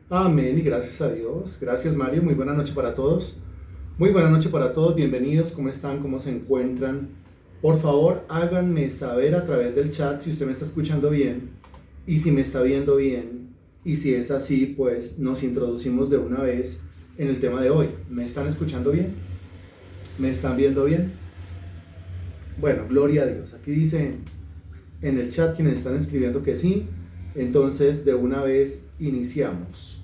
Amén y gracias a Dios. Gracias Mario, muy buena noche para todos. Muy buena noche para todos, bienvenidos, ¿cómo están? ¿Cómo se encuentran? Por favor, háganme saber a través del chat si usted me está escuchando bien y si me está viendo bien. Y si es así, pues nos introducimos de una vez en el tema de hoy. ¿Me están escuchando bien? ¿Me están viendo bien? Bueno, gloria a Dios. Aquí dice en el chat quienes están escribiendo que sí. Entonces, de una vez iniciamos.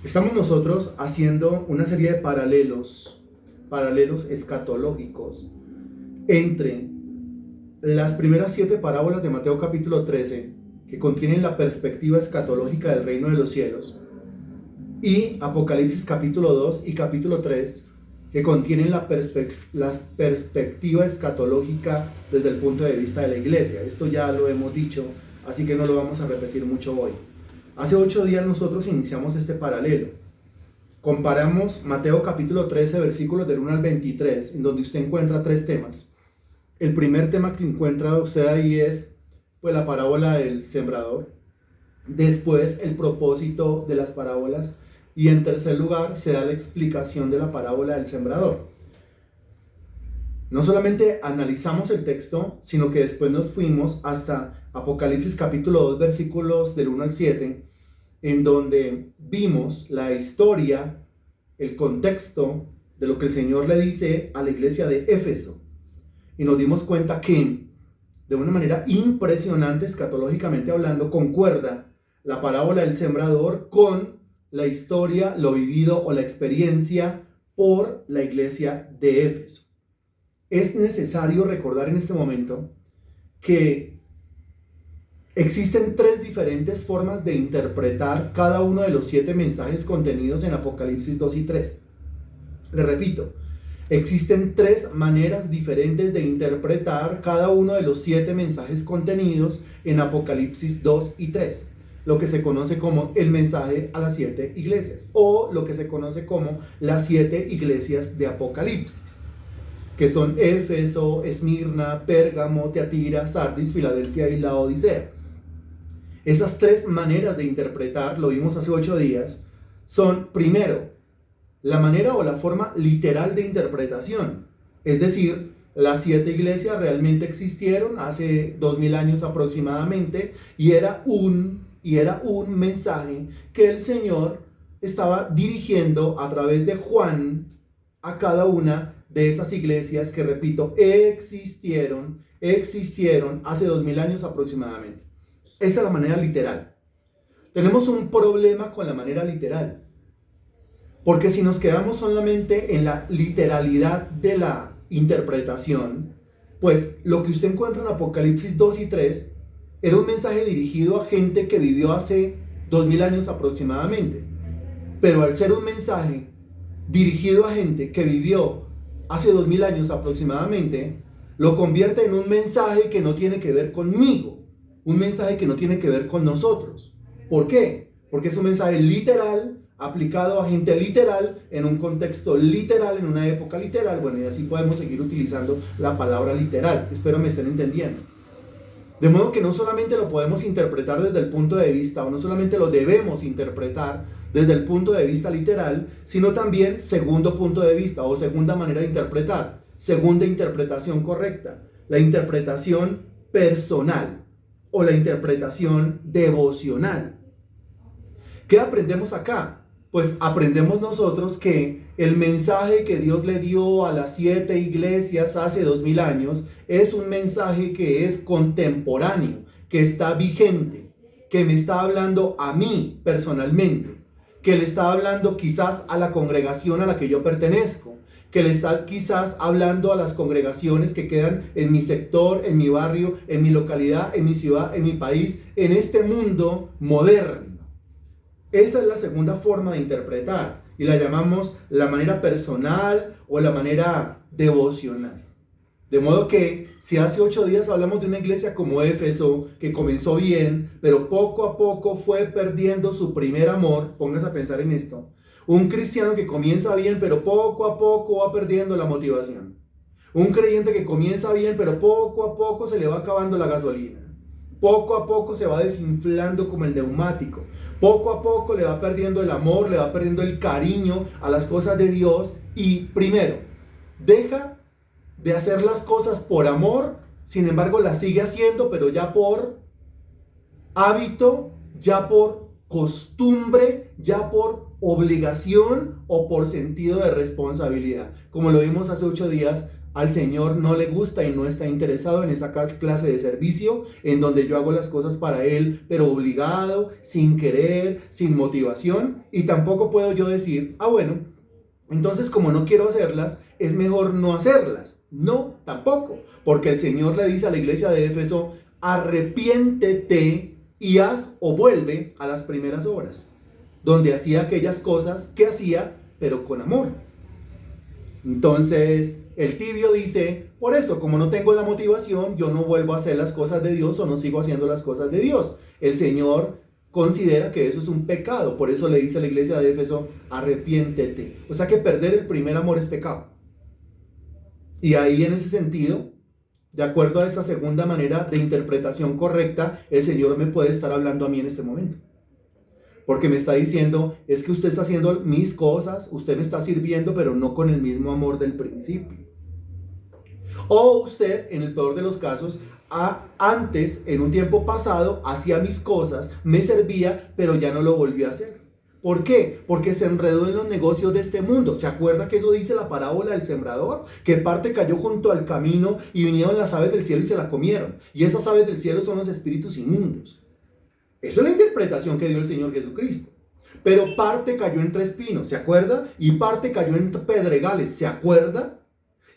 Estamos nosotros haciendo una serie de paralelos escatológicos entre las primeras 7 parábolas de Mateo capítulo 13, que contienen la perspectiva escatológica del reino de los cielos, y Apocalipsis capítulo 2 y capítulo 3, que contienen la perspectiva escatológica desde el punto de vista de la iglesia. Esto ya lo hemos dicho, así que no lo vamos a repetir mucho hoy. Hace 8 días nosotros iniciamos este paralelo. Comparamos Mateo capítulo 13, versículos del 1 al 23, en donde usted encuentra 3 temas. El primer tema que encuentra usted ahí es pues la parábola del sembrador. Después el propósito de las parábolas. Y en tercer lugar se da la explicación de la parábola del sembrador. No solamente analizamos el texto, sino que después nos fuimos hasta Apocalipsis capítulo 2, versículos del 1 al 7, en donde vimos la historia, el contexto de lo que el Señor le dice a la iglesia de Éfeso. Y nos dimos cuenta que, de una manera impresionante, escatológicamente hablando, concuerda la parábola del sembrador con la historia, lo vivido o la experiencia por la iglesia de Éfeso. Es necesario recordar en este momento que existen 3 diferentes formas de interpretar cada uno de los 7 mensajes contenidos en Apocalipsis 2 y 3. Le repito, existen 3 maneras diferentes de interpretar cada uno de los 7 mensajes contenidos en Apocalipsis 2 y 3. Lo que se conoce como el mensaje a las 7 iglesias, o lo que se conoce como las 7 iglesias de Apocalipsis, que son Éfeso, Esmirna, Pérgamo, Teatira, Sardis, Filadelfia y Laodicea. Esas 3 maneras de interpretar, lo vimos hace 8 días, son primero, la manera o la forma literal de interpretación, es decir, las 7 iglesias realmente existieron hace 2000 años aproximadamente y era un mensaje que el Señor estaba dirigiendo a través de Juan a cada una de esas iglesias que, repito, existieron hace 2000 años aproximadamente. Esa es la manera literal. Tenemos un problema con la manera literal, porque si nos quedamos solamente en la literalidad de la interpretación, pues lo que usted encuentra en Apocalipsis 2 y 3 era un mensaje dirigido a gente que vivió hace 2000 años aproximadamente. Pero al ser un mensaje dirigido a gente que vivió hace 2000 años aproximadamente, lo convierte en un mensaje que no tiene que ver conmigo, un mensaje que no tiene que ver con nosotros. ¿Por qué? Porque es un mensaje literal, aplicado a gente literal, en un contexto literal, en una época literal. Bueno, y así podemos seguir utilizando la palabra literal. Espero me estén entendiendo. De modo que no solamente lo podemos interpretar desde el punto de vista, o no solamente lo debemos interpretar desde el punto de vista literal, sino también segundo punto de vista o segunda manera de interpretar, segunda interpretación correcta, la interpretación personal o la interpretación devocional. ¿Qué aprendemos acá? Pues aprendemos nosotros que el mensaje que Dios le dio a las 7 iglesias hace 2000 años es un mensaje que es contemporáneo, que está vigente, que me está hablando a mí personalmente, que le está hablando quizás a la congregación a la que yo pertenezco, que le está quizás hablando a las congregaciones que quedan en mi sector, en mi barrio, en mi localidad, en mi ciudad, en mi país, en este mundo moderno. Esa es la segunda forma de interpretar y la llamamos la manera personal o la manera devocional. De modo que si hace 8 días hablamos de una iglesia como Éfeso, que comenzó bien, pero poco a poco fue perdiendo su primer amor, póngase a pensar en esto. Un cristiano que comienza bien, pero poco a poco va perdiendo la motivación. Un creyente que comienza bien, pero poco a poco se le va acabando la gasolina. Poco a poco se va desinflando como el neumático. Poco a poco le va perdiendo el amor, le va perdiendo el cariño a las cosas de Dios. Y primero, deja de hacer las cosas por amor, sin embargo las sigue haciendo, pero ya por hábito, ya por costumbre, ya por obligación o por sentido de responsabilidad. Como lo vimos hace 8 días, al Señor no le gusta y no está interesado en esa clase de servicio en donde yo hago las cosas para Él, pero obligado, sin querer, sin motivación. Y tampoco puedo yo decir, bueno, entonces como no quiero hacerlas, es mejor no hacerlas. No, tampoco, porque el Señor le dice a la iglesia de Éfeso, arrepiéntete y haz o vuelve a las primeras obras, donde hacía aquellas cosas que hacía, pero con amor. Entonces, el tibio dice, por eso, como no tengo la motivación, yo no vuelvo a hacer las cosas de Dios o no sigo haciendo las cosas de Dios. El Señor considera que eso es un pecado, por eso le dice a la iglesia de Éfeso, arrepiéntete. O sea que perder el primer amor es pecado. Y ahí en ese sentido, de acuerdo a esa segunda manera de interpretación correcta, el Señor me puede estar hablando a mí en este momento. Porque me está diciendo, es que usted está haciendo mis cosas, usted me está sirviendo, pero no con el mismo amor del principio. O usted, en el peor de los casos, antes, en un tiempo pasado, hacía mis cosas, me servía, pero ya no lo volvió a hacer. ¿Por qué? Porque se enredó en los negocios de este mundo. ¿Se acuerda que eso dice la parábola del sembrador? Que parte cayó junto al camino y vinieron las aves del cielo y se la comieron. Y esas aves del cielo son los espíritus inmundos. Eso es la interpretación que dio el Señor Jesucristo. Pero parte cayó entre espinos, ¿se acuerda? Y parte cayó entre pedregales, ¿se acuerda?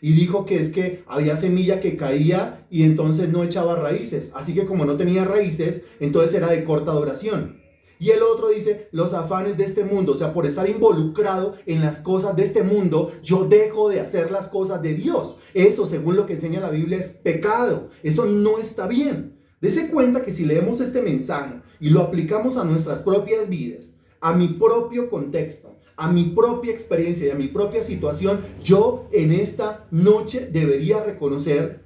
Y dijo que es que había semilla que caía y entonces no echaba raíces. Así que como no tenía raíces, entonces era de corta duración. Y el otro dice, los afanes de este mundo, o sea, por estar involucrado en las cosas de este mundo, yo dejo de hacer las cosas de Dios. Eso, según lo que enseña la Biblia, es pecado. Eso no está bien. Dese cuenta que si leemos este mensaje y lo aplicamos a nuestras propias vidas, a mi propio contexto, a mi propia experiencia y a mi propia situación, yo en esta noche debería reconocer,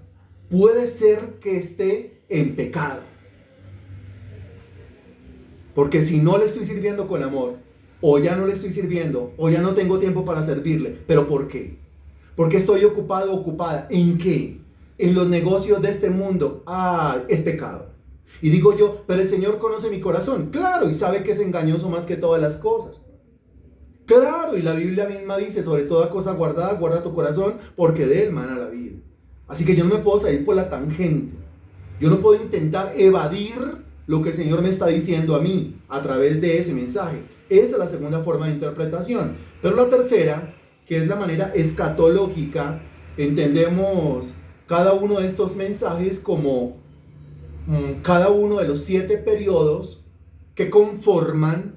puede ser que esté en pecado. Porque si no le estoy sirviendo con amor, o ya no le estoy sirviendo, o ya no tengo tiempo para servirle, ¿pero por qué? Porque estoy ocupado, ocupada. ¿En qué? En los negocios de este mundo. Es pecado. Y digo yo, pero el Señor conoce mi corazón. Claro, y sabe que es engañoso más que todas las cosas. Claro, y la Biblia misma dice, sobre toda cosa guardada, guarda tu corazón, porque de él mana la vida. Así que yo no me puedo salir por la tangente. Yo no puedo intentar evadir lo que el Señor me está diciendo a mí a través de ese mensaje. Esa es la segunda forma de interpretación. Pero la tercera, que es la manera escatológica, entendemos cada uno de estos mensajes como cada uno de los 7 periodos que conforman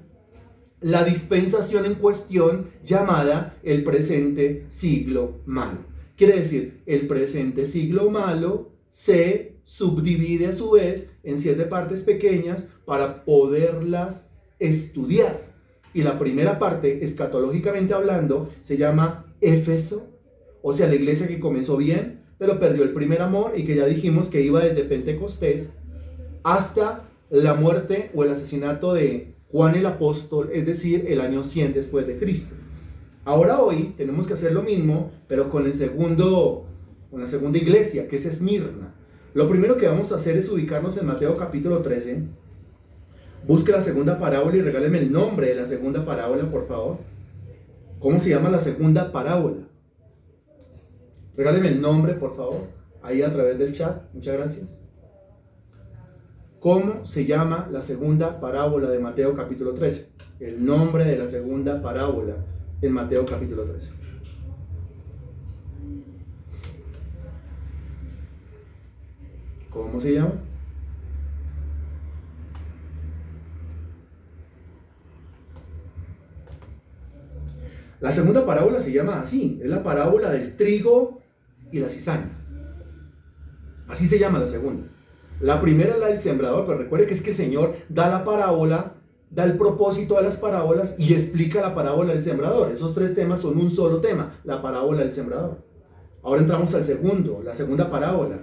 la dispensación en cuestión llamada el presente siglo malo. Quiere decir, el presente siglo malo se subdivide a su vez en 7 partes pequeñas para poderlas estudiar. Y la primera parte, escatológicamente hablando, se llama Éfeso, o sea, la iglesia que comenzó bien, pero perdió el primer amor y que ya dijimos que iba desde Pentecostés hasta la muerte o el asesinato de Juan el Apóstol, es decir, el año 100 después de Cristo. Ahora hoy tenemos que hacer lo mismo, pero con la segunda iglesia, que es Esmirna. Lo primero que vamos a hacer es ubicarnos en Mateo capítulo 13. Busque la segunda parábola y regáleme el nombre de la segunda parábola, por favor. ¿Cómo se llama la segunda parábola? Regáleme el nombre, por favor, ahí a través del chat. Muchas gracias. ¿Cómo se llama la segunda parábola de Mateo capítulo 13? El nombre de la segunda parábola en Mateo capítulo 13. ¿Cómo se llama? La segunda parábola se llama así, es la parábola del trigo y la cizaña. Así se llama la segunda. La primera es la del sembrador, pero recuerde que es que el Señor da la parábola, da el propósito de las parábolas y explica la parábola del sembrador. Esos 3 temas son un solo tema, la parábola del sembrador. Ahora entramos al segundo, la segunda parábola,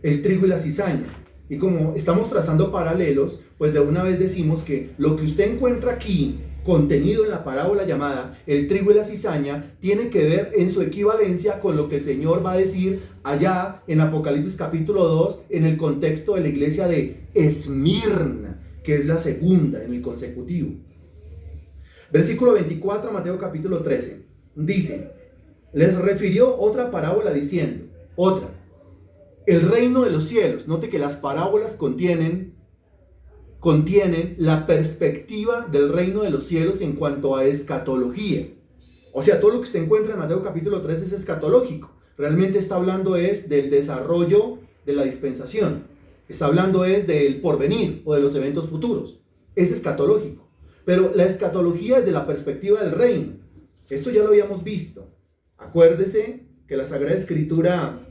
el trigo y la cizaña. Y como estamos trazando paralelos, pues de una vez decimos que lo que usted encuentra aquí, contenido en la parábola llamada el trigo y la cizaña, tiene que ver en su equivalencia con lo que el Señor va a decir allá en Apocalipsis capítulo 2, en el contexto de la iglesia de Esmirna, que es la segunda en el consecutivo. Versículo 24, Mateo capítulo 13, dice: les refirió otra parábola diciendo, el reino de los cielos. Note que las parábolas contienen la perspectiva del reino de los cielos en cuanto a escatología. O sea, todo lo que usted encuentra en Mateo capítulo 13 es escatológico. Realmente está hablando es del desarrollo de la dispensación. Está hablando es del porvenir o de los eventos futuros. Es escatológico. Pero la escatología es de la perspectiva del reino. Esto ya lo habíamos visto. Acuérdese que la Sagrada Escritura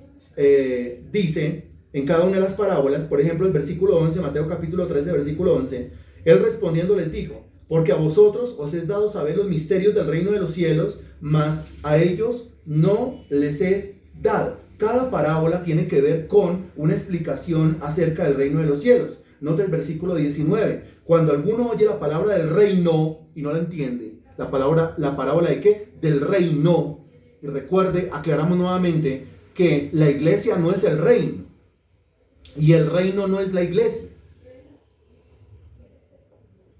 dice en cada una de las parábolas, por ejemplo el versículo 11, Mateo capítulo 13, versículo 11, él respondiendo les dijo: porque a vosotros os es dado saber los misterios del reino de los cielos, mas a ellos no les es dado. Cada parábola tiene que ver con una explicación acerca del reino de los cielos. Nota el versículo 19, cuando alguno oye la palabra del reino y no la entiende, la parábola de ¿qué? Del reino. Y recuerde, aclaramos nuevamente que la iglesia no es el reino y el reino no es la iglesia.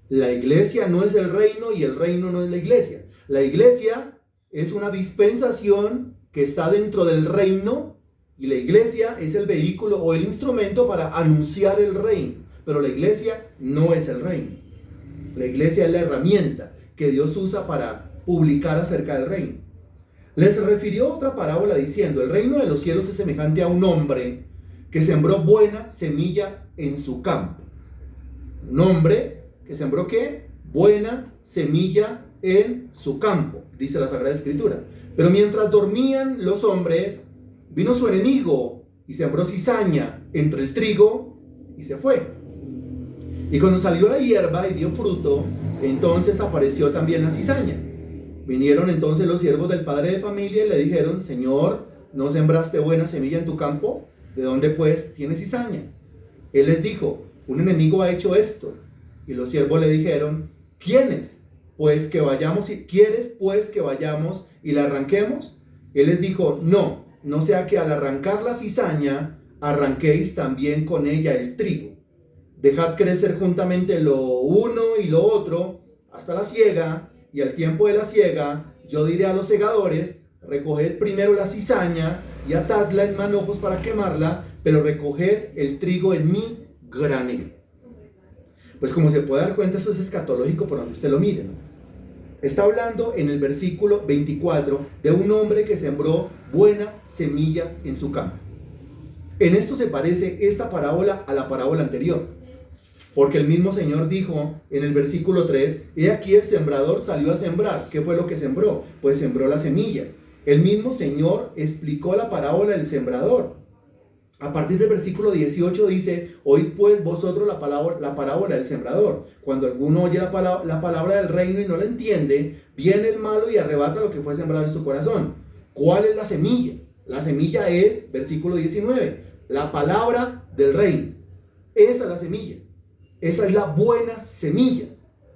La iglesia no es el reino y el reino no es la iglesia. La iglesia es una dispensación que está dentro del reino y la iglesia es el vehículo o el instrumento para anunciar el reino. Pero la iglesia no es el reino. La iglesia es la herramienta que Dios usa para publicar acerca del reino. Les refirió otra parábola diciendo: el reino de los cielos es semejante a un hombre que sembró buena semilla en su campo. Un hombre que sembró ¿qué? Buena semilla en su campo, dice la Sagrada Escritura. Pero mientras dormían los hombres, vino su enemigo y sembró cizaña entre el trigo y se fue. Y cuando salió la hierba y dio fruto, entonces apareció también la cizaña. Vinieron entonces los siervos del padre de familia y le dijeron: Señor, ¿no sembraste buena semilla en tu campo? ¿De dónde pues tienes cizaña? Él les dijo: un enemigo ha hecho esto. Y los siervos le dijeron: ¿quiénes? Pues que vayamos, ¿quieres pues que vayamos y la arranquemos? Él les dijo: no sea que al arrancar la cizaña arranquéis también con ella el trigo. Dejad crecer juntamente lo uno y lo otro hasta la siega, y al tiempo de la siega yo diré a los segadores: recoged primero la cizaña y atadla en manojos para quemarla, pero recoged el trigo en mi granero. Pues como se puede dar cuenta, esto es escatológico por donde usted lo mire, ¿no? Está hablando en el versículo 24 de un hombre que sembró buena semilla en su campo. En esto se parece esta parábola a la parábola anterior. Porque el mismo Señor dijo en el versículo 3, he aquí el sembrador salió a sembrar. ¿Qué fue lo que sembró? Pues sembró la semilla. El mismo Señor explicó la parábola del sembrador. A partir del versículo 18 dice: oíd pues vosotros la parábola del sembrador. Cuando alguno oye la palabra del reino y no la entiende, viene el malo y arrebata lo que fue sembrado en su corazón. ¿Cuál es la semilla? La semilla es, versículo 19, la palabra del reino. Esa es la semilla. Esa es la buena semilla.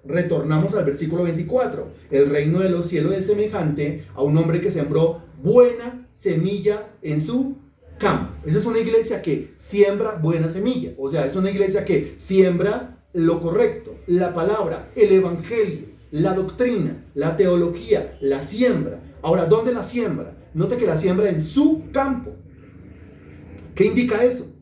Retornamos al versículo 24. El reino de los cielos es semejante a un hombre que sembró buena semilla en su campo. Esa es una iglesia que siembra buena semilla. O sea, es una iglesia que siembra lo correcto, la palabra, el evangelio, la doctrina, la teología, la siembra. Ahora, ¿dónde la siembra? Note que la siembra en su campo. ¿Qué indica eso?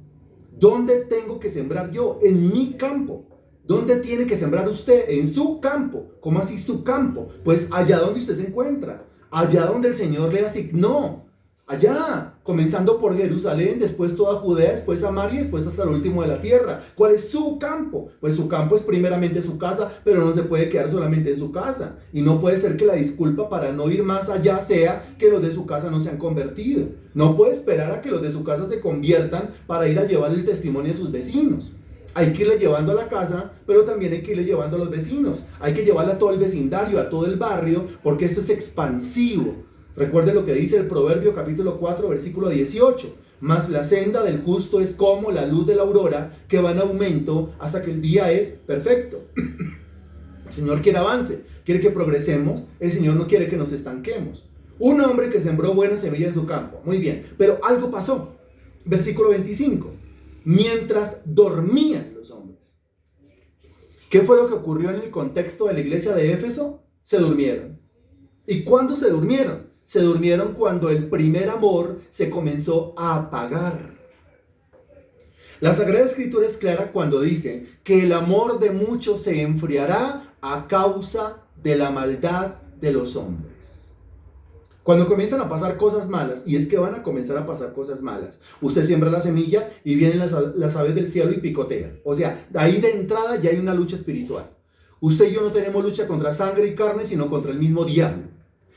¿Dónde tengo que sembrar yo? En mi campo. ¿Dónde tiene que sembrar usted? En su campo. ¿Cómo así su campo? Pues allá donde usted se encuentra. Allá donde el Señor le asignó. Allá, comenzando por Jerusalén, después toda Judea, después Samaria, después hasta el último de la tierra. ¿Cuál es su campo? Pues su campo es primeramente su casa, pero no se puede quedar solamente en su casa. Y no puede ser que la disculpa para no ir más allá sea que los de su casa no se han convertido. No puede esperar a que los de su casa se conviertan para ir a llevar el testimonio a sus vecinos. Hay que irle llevando a la casa, pero también hay que irle llevando a los vecinos. Hay que llevarle a todo el vecindario, a todo el barrio, porque esto es expansivo. Recuerde lo que dice el Proverbio capítulo 4, versículo 18. mas la senda del justo es como la luz de la aurora, que va en aumento hasta que el día es perfecto. El Señor quiere avance, quiere que progresemos, el Señor no quiere que nos estanquemos. Un hombre que sembró buena semilla en su campo, muy bien, pero algo pasó. Versículo 25, mientras dormían los hombres. ¿Qué fue lo que ocurrió en el contexto de la iglesia de Éfeso? Se durmieron. ¿Y cuándo se durmieron? Se durmieron cuando el primer amor se comenzó a apagar. La Sagrada Escritura es clara cuando dice que el amor de muchos se enfriará a causa de la maldad de los hombres. Cuando comienzan a pasar cosas malas, y es que van a comenzar a pasar cosas malas, usted siembra la semilla y vienen las aves del cielo y picotean. O sea, ahí de entrada ya hay una lucha espiritual. Usted y yo no tenemos lucha contra sangre y carne, sino contra el mismo diablo.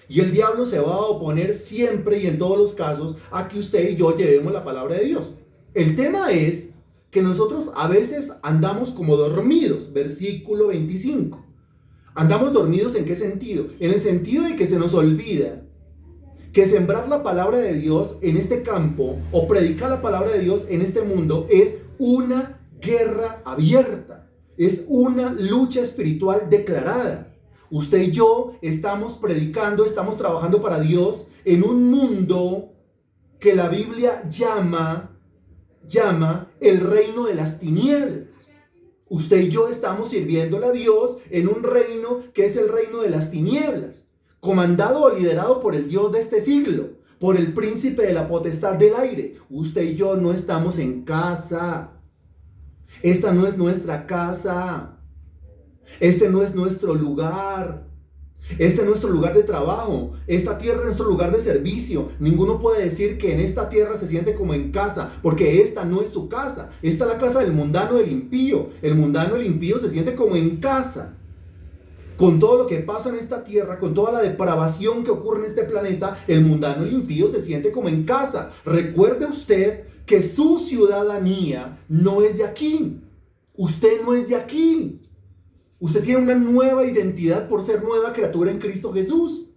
Y el diablo se va a oponer siempre y en todos los casos a que usted y yo llevemos la palabra de Dios. El tema es que nosotros a veces andamos como dormidos. Versículo 25. ¿Andamos dormidos en qué sentido? En el sentido de que se nos olvida que sembrar la palabra de Dios en este campo o predicar la palabra de Dios en este mundo es una guerra abierta, es una lucha espiritual declarada. Usted y yo estamos predicando, estamos trabajando para Dios en un mundo que la Biblia llama el reino de las tinieblas. Usted y yo estamos sirviéndole a Dios en un reino que es el reino de las tinieblas, comandado o liderado por el Dios de este siglo, por el príncipe de la potestad del aire. Usted y yo no estamos en casa. Esta no es nuestra casa. Este no es nuestro lugar. Este es nuestro lugar de trabajo. Esta tierra es nuestro lugar de servicio. Ninguno puede decir que en esta tierra se siente como en casa, porque esta no es su casa. Esta es la casa del mundano, del impío. El mundano, el impío se siente como en casa. Con todo lo que pasa en esta tierra, con toda la depravación que ocurre en este planeta, el mundano, el impío se siente como en casa. Recuerde usted que su ciudadanía no es de aquí. Usted no es de aquí. Usted tiene una nueva identidad por ser nueva criatura en Cristo Jesús.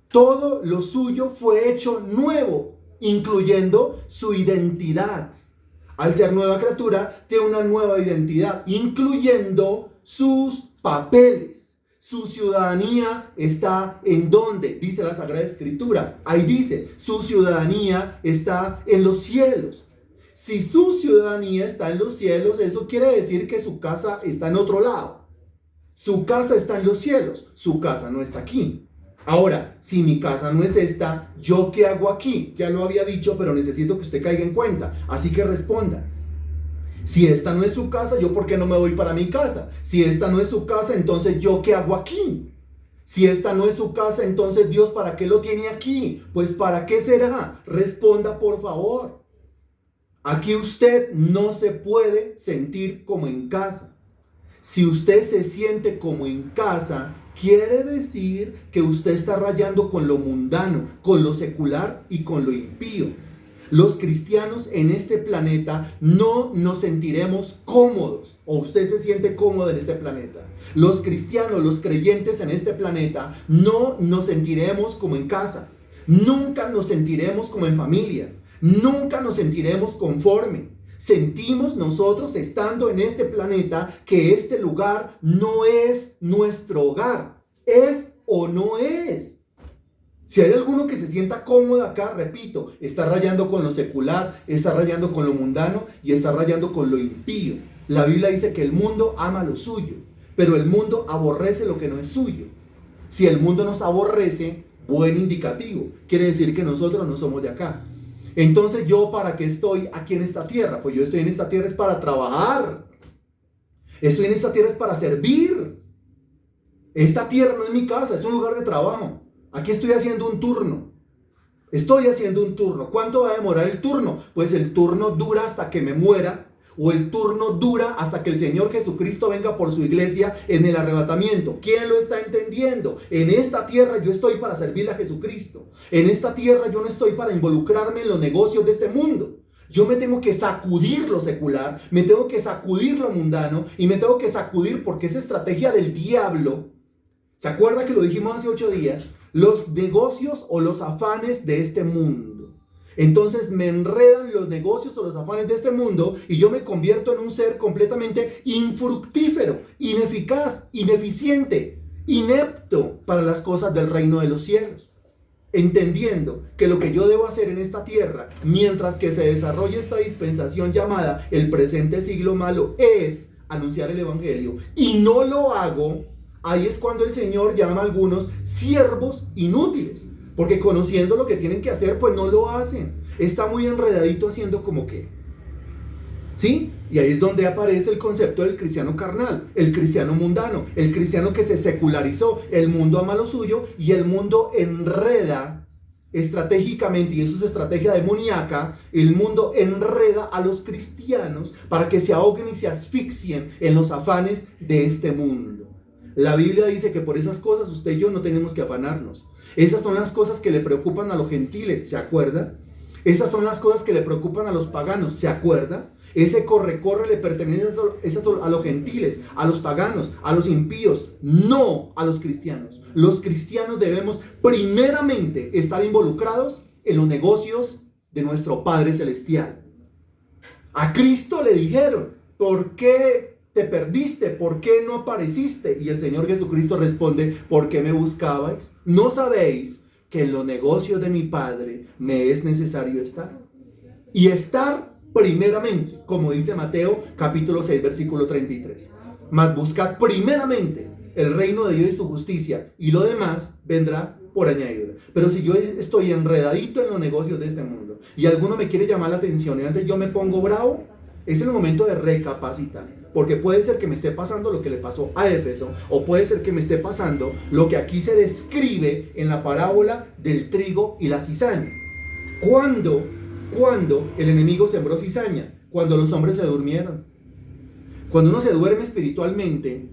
Todo lo suyo fue hecho nuevo, incluyendo su identidad. Al ser nueva criatura, tiene una nueva identidad, incluyendo sus papeles. Su ciudadanía está ¿en dónde? Dice la Sagrada Escritura. Ahí dice, su ciudadanía está en los cielos. Si su ciudadanía está en los cielos, eso quiere decir que su casa está en otro lado. Su casa está en los cielos, su casa no está aquí. Ahora, si mi casa no es esta, ¿yo qué hago aquí? Ya lo había dicho, pero necesito que usted caiga en cuenta. Así que responda. Si esta no es su casa, ¿yo por qué no me voy para mi casa? Si esta no es su casa, entonces ¿yo qué hago aquí? Si esta no es su casa, entonces Dios, ¿para qué lo tiene aquí? Pues ¿para qué será? Responda, por favor. Aquí usted no se puede sentir como en casa. Si usted se siente como en casa, quiere decir que usted está rayando con lo mundano, con lo secular y con lo impío. Los cristianos en este planeta no nos sentiremos cómodos, o usted se siente cómodo en este planeta. Los cristianos, los creyentes en este planeta, no nos sentiremos como en casa. Nunca nos sentiremos como en familia. Nunca nos sentiremos conforme. Sentimos nosotros estando en este planeta que este lugar no es nuestro hogar. ¿Es o no es? Si hay alguno que se sienta cómodo acá, repito, está rayando con lo secular, está rayando con lo mundano y está rayando con lo impío. La Biblia dice que el mundo ama lo suyo, pero el mundo aborrece lo que no es suyo. Si el mundo nos aborrece, buen indicativo. Quiere decir que nosotros no somos de acá. Entonces, ¿yo para qué estoy aquí en esta tierra? Pues yo estoy en esta tierra es para trabajar. Estoy en esta tierra es para servir. Esta tierra no es mi casa, es un lugar de trabajo. Aquí estoy haciendo un turno. Estoy haciendo un turno. ¿Cuánto va a demorar el turno? Pues el turno dura hasta que me muera, o el turno dura hasta que el Señor Jesucristo venga por su iglesia en el arrebatamiento. ¿Quién lo está entendiendo? En esta tierra yo estoy para servirle a Jesucristo. En esta tierra yo no estoy para involucrarme en los negocios de este mundo. Yo me tengo que sacudir lo secular, me tengo que sacudir lo mundano y me tengo que sacudir porque es estrategia del diablo. ¿Se acuerda que lo dijimos hace 8 días? Los negocios o los afanes de este mundo. Entonces me enredan los negocios o los afanes de este mundo y yo me convierto en un ser completamente infructífero, ineficaz, ineficiente, inepto para las cosas del reino de los cielos. Entendiendo que lo que yo debo hacer en esta tierra, mientras que se desarrolla esta dispensación llamada el presente siglo malo, es anunciar el evangelio, y no lo hago, ahí es cuando el Señor llama a algunos siervos inútiles, porque conociendo lo que tienen que hacer, pues no lo hacen. Está muy enredadito haciendo como que, ¿sí? Y ahí es donde aparece el concepto del cristiano carnal, el cristiano mundano, el cristiano que se secularizó. El mundo ama lo suyo y el mundo enreda estratégicamente, y eso es estrategia demoníaca. El mundo enreda a los cristianos para que se ahoguen y se asfixien en los afanes de este mundo. La Biblia dice que por esas cosas usted y yo no tenemos que afanarnos. Esas son las cosas que le preocupan a los gentiles, ¿se acuerda? Esas son las cosas que le preocupan a los paganos, ¿se acuerda? Ese corre-corre le pertenece a los gentiles, a los paganos, a los impíos, no a los cristianos. Los cristianos debemos primeramente estar involucrados en los negocios de nuestro Padre Celestial. A Cristo le dijeron, ¿por qué te perdiste? ¿Por qué no apareciste? Y el Señor Jesucristo responde, ¿por qué me buscabais? ¿No sabéis que en los negocios de mi Padre me es necesario estar? Y estar primeramente, como dice Mateo capítulo 6 versículo 33. Mas buscad primeramente el reino de Dios y su justicia, y lo demás vendrá por añadidura. Pero si yo estoy enredadito en los negocios de este mundo y alguno me quiere llamar la atención y antes yo me pongo bravo, es el momento de recapacitar. Porque puede ser que me esté pasando lo que le pasó a Éfeso, o puede ser que me esté pasando lo que aquí se describe en la parábola del trigo y la cizaña. ¿Cuándo el enemigo sembró cizaña? Cuando los hombres se durmieron. Cuando uno se duerme espiritualmente,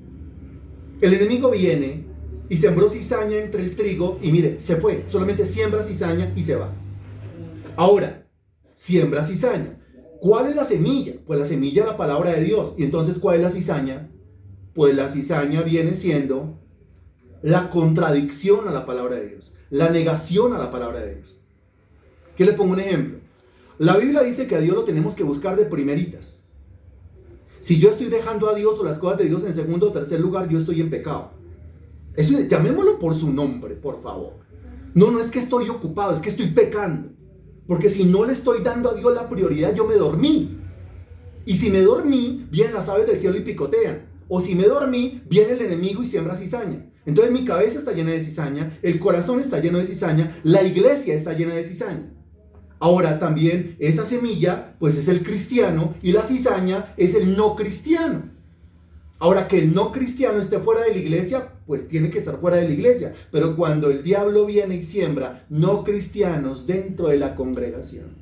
el enemigo viene y sembró cizaña entre el trigo y mire, se fue. Solamente siembra cizaña y se va. Ahora, siembra cizaña. ¿Cuál es la semilla? Pues la semilla es la palabra de Dios. Y entonces, ¿cuál es la cizaña? Pues la cizaña viene siendo la contradicción a la palabra de Dios, la negación a la palabra de Dios. ¿Qué le pongo un ejemplo? La Biblia dice que a Dios lo tenemos que buscar de primeritas. Si yo estoy dejando a Dios o las cosas de Dios en segundo o tercer lugar, yo estoy en pecado. Eso, llamémoslo por su nombre, por favor. No es que estoy ocupado, es que estoy pecando. Porque si no le estoy dando a Dios la prioridad, yo me dormí. Y si me dormí, vienen las aves del cielo y picotean. O si me dormí, viene el enemigo y siembra cizaña. Entonces mi cabeza está llena de cizaña, el corazón está lleno de cizaña, la iglesia está llena de cizaña. Ahora también esa semilla, pues es el cristiano, y la cizaña es el no cristiano. Ahora, que el no cristiano esté fuera de la iglesia, pues tiene que estar fuera de la iglesia. Pero cuando el diablo viene y siembra no cristianos dentro de la congregación,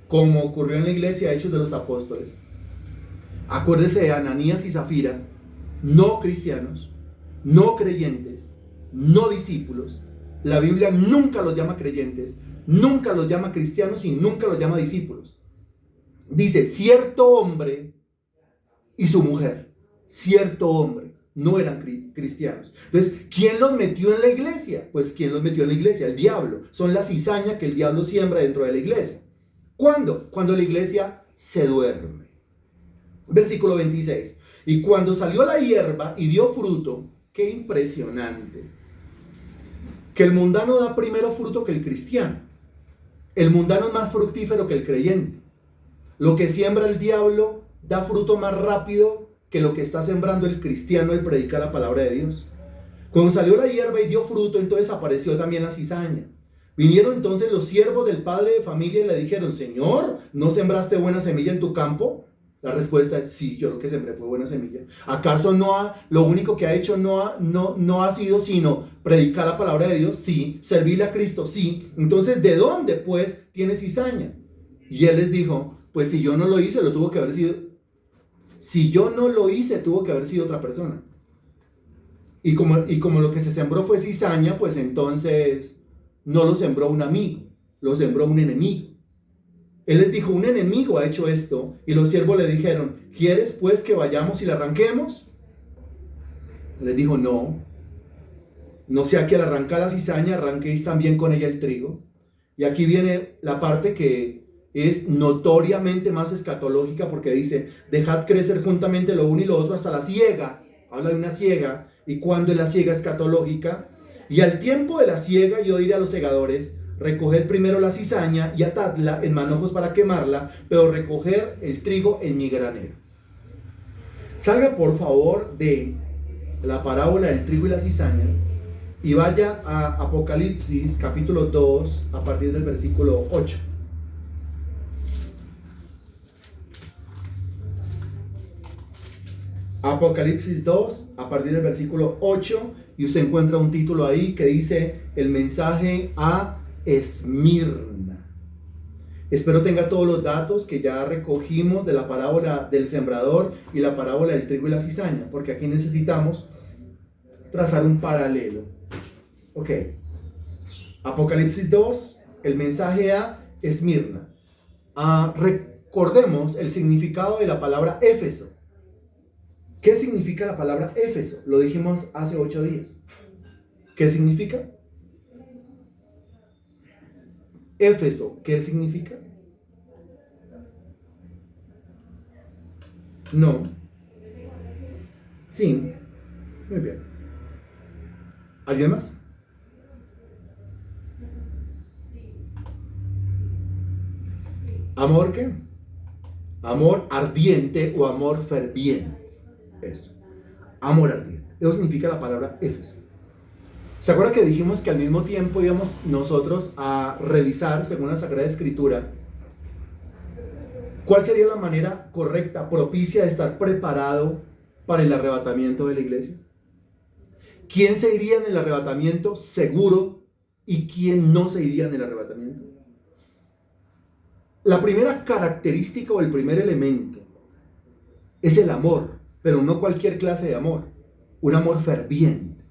como ocurrió en la iglesia Hechos de los Apóstoles, acuérdese de Ananías y Zafira, no cristianos, no creyentes, no discípulos. La Biblia nunca los llama creyentes, nunca los llama cristianos y nunca los llama discípulos. Dice, cierto hombre y su mujer. Cierto hombre, no eran cristianos. Entonces, ¿quién los metió en la iglesia? Pues, ¿quién los metió en la iglesia? El diablo. Son la cizaña que el diablo siembra dentro de la iglesia. ¿Cuándo? Cuando la iglesia se duerme. Versículo 26. Y cuando salió la hierba y dio fruto, qué impresionante, que el mundano da primero fruto que el cristiano. El mundano es más fructífero que el creyente. Lo que siembra el diablo da fruto más rápido que lo que está sembrando el cristiano al predicar la palabra de Dios. Cuando salió la hierba y dio fruto, entonces apareció también la cizaña. Vinieron entonces los siervos del padre de familia y le dijeron, Señor, ¿no sembraste buena semilla en tu campo? La respuesta es, sí, yo lo que sembré fue buena semilla. ¿Acaso lo único que ha hecho no ha sido sino predicar la palabra de Dios? Sí. ¿Servirle a Cristo? Sí. Entonces, ¿de dónde pues tiene cizaña? Y él les dijo, pues si yo no lo hice, tuvo que haber sido otra persona. Y como lo que se sembró fue cizaña, pues entonces no lo sembró un amigo, lo sembró un enemigo. Él les dijo, un enemigo ha hecho esto. Y los siervos le dijeron, ¿quieres pues que vayamos y la arranquemos? Les dijo, no sea que al arrancar la cizaña arranquéis también con ella el trigo. Y aquí viene la parte que es notoriamente más escatológica, porque dice, dejad crecer juntamente lo uno y lo otro hasta la siega. Habla de una siega. ¿Y cuándo es la siega escatológica? Y al tiempo de la siega yo diré a los segadores, recoged primero la cizaña y atadla en manojos para quemarla, pero recoger el trigo en mi granero. Salga por favor de la parábola del trigo y la cizaña y vaya a Apocalipsis capítulo 2 a partir del versículo 8. Apocalipsis 2 a partir del versículo 8, y usted encuentra un título ahí que dice el mensaje a Esmirna. Espero tenga todos los datos que ya recogimos de la parábola del sembrador y la parábola del trigo y la cizaña, porque aquí necesitamos trazar un paralelo. Ok. Apocalipsis 2, el mensaje a Esmirna. Recordemos el significado de la palabra Éfeso. ¿Qué significa la palabra Éfeso? Lo dijimos hace 8 días. ¿Qué significa? Éfeso, ¿qué significa? No. Sí. Muy bien. ¿Alguien más? ¿Amor qué? Amor ardiente o amor ferviente. Eso. Amor ardiente. Eso significa la palabra Éfeso. ¿Se acuerdan que dijimos que al mismo tiempo íbamos nosotros a revisar, según la Sagrada Escritura, cuál sería la manera correcta, propicia de estar preparado para el arrebatamiento de la iglesia? ¿Quién se iría en el arrebatamiento seguro y quién no se iría en el arrebatamiento? La primera característica o el primer elemento es el amor, pero no cualquier clase de amor, un amor ferviente,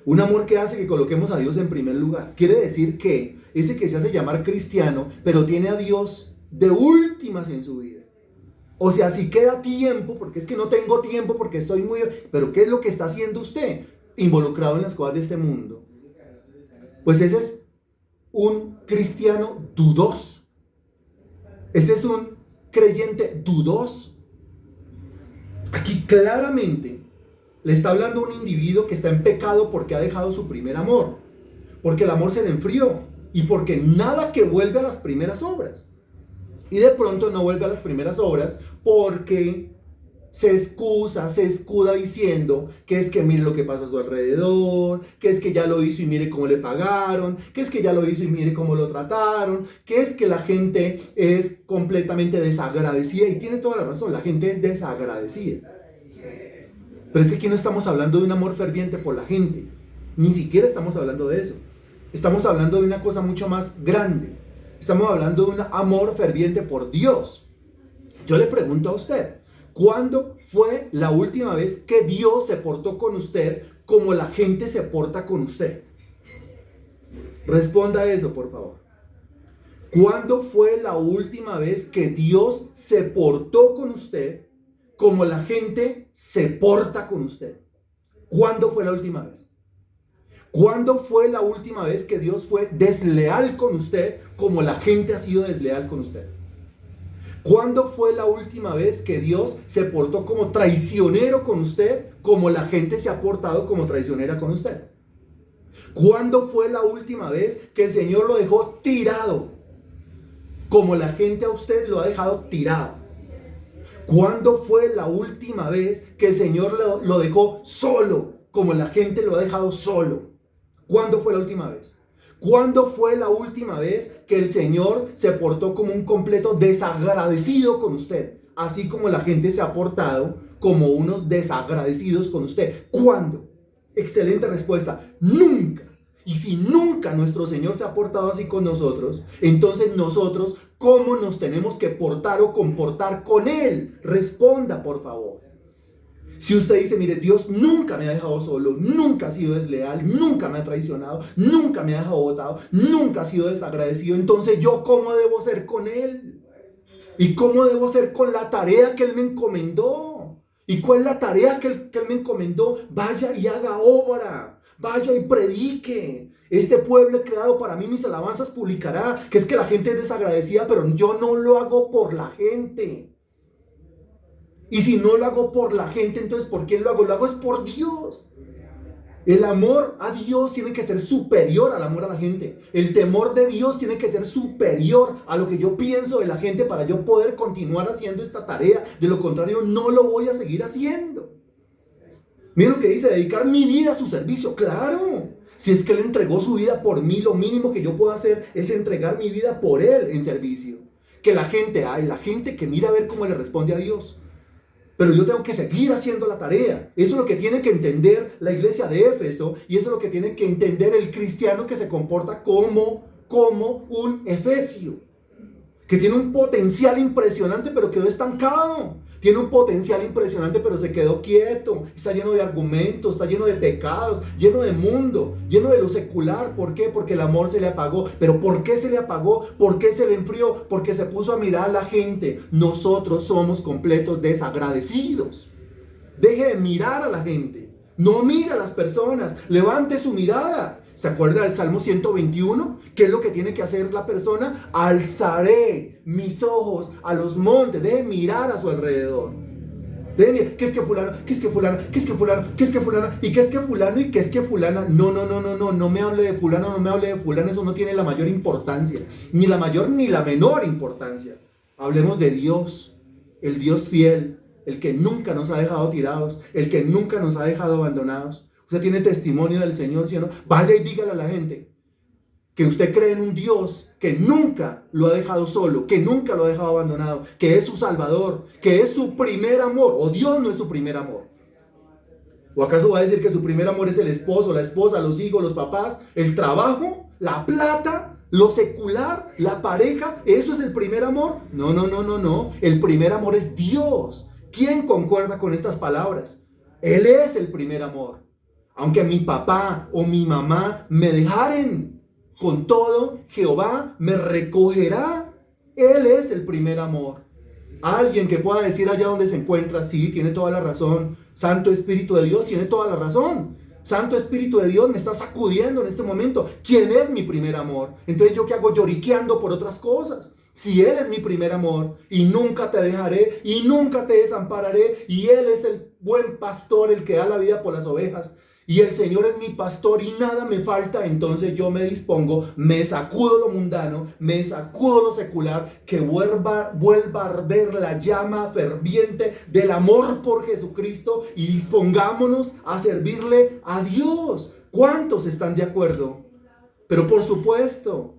un amor que hace que coloquemos a Dios en primer lugar. Quiere decir que ese que se hace llamar cristiano, pero tiene a Dios de últimas en su vida. O sea, si queda tiempo, porque es que no tengo tiempo, porque estoy muy... Pero ¿qué es lo que está haciendo usted? Involucrado en las cosas de este mundo. Pues ese es un cristiano dudoso. Ese es un creyente dudoso. Aquí claramente le está hablando a un individuo que está en pecado porque ha dejado su primer amor, porque el amor se le enfrió y porque nada que vuelve a las primeras obras. Y de pronto no vuelve a las primeras obras porque se escuda diciendo que es que mire lo que pasa a su alrededor, que es que ya lo hizo y mire cómo le pagaron, que es que ya lo hizo y mire cómo lo trataron, que es que la gente es completamente desagradecida, y tiene toda la razón, la gente es desagradecida. Pero es que aquí no estamos hablando de un amor ferviente por la gente, ni siquiera estamos hablando de eso. Estamos hablando de una cosa mucho más grande. Estamos hablando de un amor ferviente por Dios. Yo le pregunto a usted, ¿cuándo fue la última vez que Dios se portó con usted como la gente se porta con usted? Responda eso, por favor. ¿Cuándo fue la última vez que Dios se portó con usted como la gente se porta con usted? ¿Cuándo fue la última vez? ¿Cuándo fue la última vez que Dios fue desleal con usted como la gente ha sido desleal con usted? ¿Cuándo fue la última vez que Dios se portó como traicionero con usted como la gente se ha portado como traicionera con usted? ¿Cuándo fue la última vez que el Señor lo dejó tirado como la gente a usted lo ha dejado tirado? ¿Cuándo fue la última vez que el Señor lo dejó solo como la gente lo ha dejado solo? ¿Cuándo fue la última vez? ¿Cuándo fue la última vez que el Señor se portó como un completo desagradecido con usted? Así como la gente se ha portado como unos desagradecidos con usted. ¿Cuándo? Excelente respuesta. Nunca. Y si nunca nuestro Señor se ha portado así con nosotros, entonces nosotros, ¿cómo nos tenemos que portar o comportar con Él? Responda, por favor. Si usted dice, mire, Dios nunca me ha dejado solo, nunca ha sido desleal, nunca me ha traicionado, nunca me ha dejado botado, nunca ha sido desagradecido, entonces ¿yo cómo debo ser con Él? ¿Y cómo debo ser con la tarea que Él me encomendó? ¿Y cuál es la tarea que Él me encomendó? Vaya y haga obra. Vaya y predique. Este pueblo he creado para mí, mis alabanzas publicará. Que es que la gente es desagradecida, pero yo no lo hago por la gente. Y si no lo hago por la gente, entonces ¿por qué lo hago? Lo hago es por Dios. El amor a Dios tiene que ser superior al amor a la gente. El temor de Dios tiene que ser superior a lo que yo pienso de la gente para yo poder continuar haciendo esta tarea. De lo contrario, no lo voy a seguir haciendo. Miren lo que dice, dedicar mi vida a su servicio. Claro, si es que Él entregó su vida por mí, lo mínimo que yo puedo hacer es entregar mi vida por Él en servicio. Que la gente que mira a ver cómo le responde a Dios. Pero yo tengo que seguir haciendo la tarea. Eso es lo que tiene que entender la iglesia de Éfeso y eso es lo que tiene que entender el cristiano que se comporta como un efesio. Que tiene un potencial impresionante pero quedó estancado. Tiene un potencial impresionante pero se quedó quieto. Está lleno de argumentos, está lleno de pecados, lleno de mundo, lleno de lo secular. ¿Por qué? Porque el amor se le apagó. ¿Pero por qué se le apagó? ¿Por qué se le enfrió? Porque se puso a mirar a la gente. Nosotros somos completos desagradecidos. Deje de mirar a la gente. No mira a las personas. Levante su mirada. ¿Se acuerda del Salmo 121? ¿Qué es lo que tiene que hacer la persona? Alzaré mis ojos a los montes. Deje mirar a su alrededor. Deje mirar. ¿Qué es que fulano? ¿Qué es que fulano? ¿Qué es que fulano? ¿Qué es que fulana? ¿Y qué es que fulano? ¿Y qué es que fulana? No. No me hable de fulano, no me hable de fulana. Eso no tiene la mayor importancia. Ni la mayor ni la menor importancia. Hablemos de Dios. El Dios fiel. El que nunca nos ha dejado tirados. El que nunca nos ha dejado abandonados. Usted tiene testimonio del Señor, ¿sí o no? Vaya y dígale a la gente que usted cree en un Dios que nunca lo ha dejado solo, que nunca lo ha dejado abandonado, que es su Salvador, que es su primer amor, o Dios no es su primer amor. ¿O acaso va a decir que su primer amor es el esposo, la esposa, los hijos, los papás, el trabajo, la plata, lo secular, la pareja? ¿Eso es el primer amor? No. El primer amor es Dios. ¿Quién concuerda con estas palabras? Él es el primer amor. Aunque mi papá o mi mamá me dejaren, con todo, Jehová me recogerá. Él es el primer amor. Alguien que pueda decir allá donde se encuentra, sí, tiene toda la razón. Santo Espíritu de Dios tiene toda la razón. Santo Espíritu de Dios me está sacudiendo en este momento. ¿Quién es mi primer amor? Entonces, ¿yo qué hago lloriqueando por otras cosas? Si Él es mi primer amor y nunca te dejaré y nunca te desampararé y Él es el buen pastor, el que da la vida por las ovejas, y el Señor es mi pastor y nada me falta, entonces yo me dispongo, me sacudo lo mundano, me sacudo lo secular, que vuelva a arder la llama ferviente del amor por Jesucristo y dispongámonos a servirle a Dios. ¿Cuántos están de acuerdo? Pero por supuesto,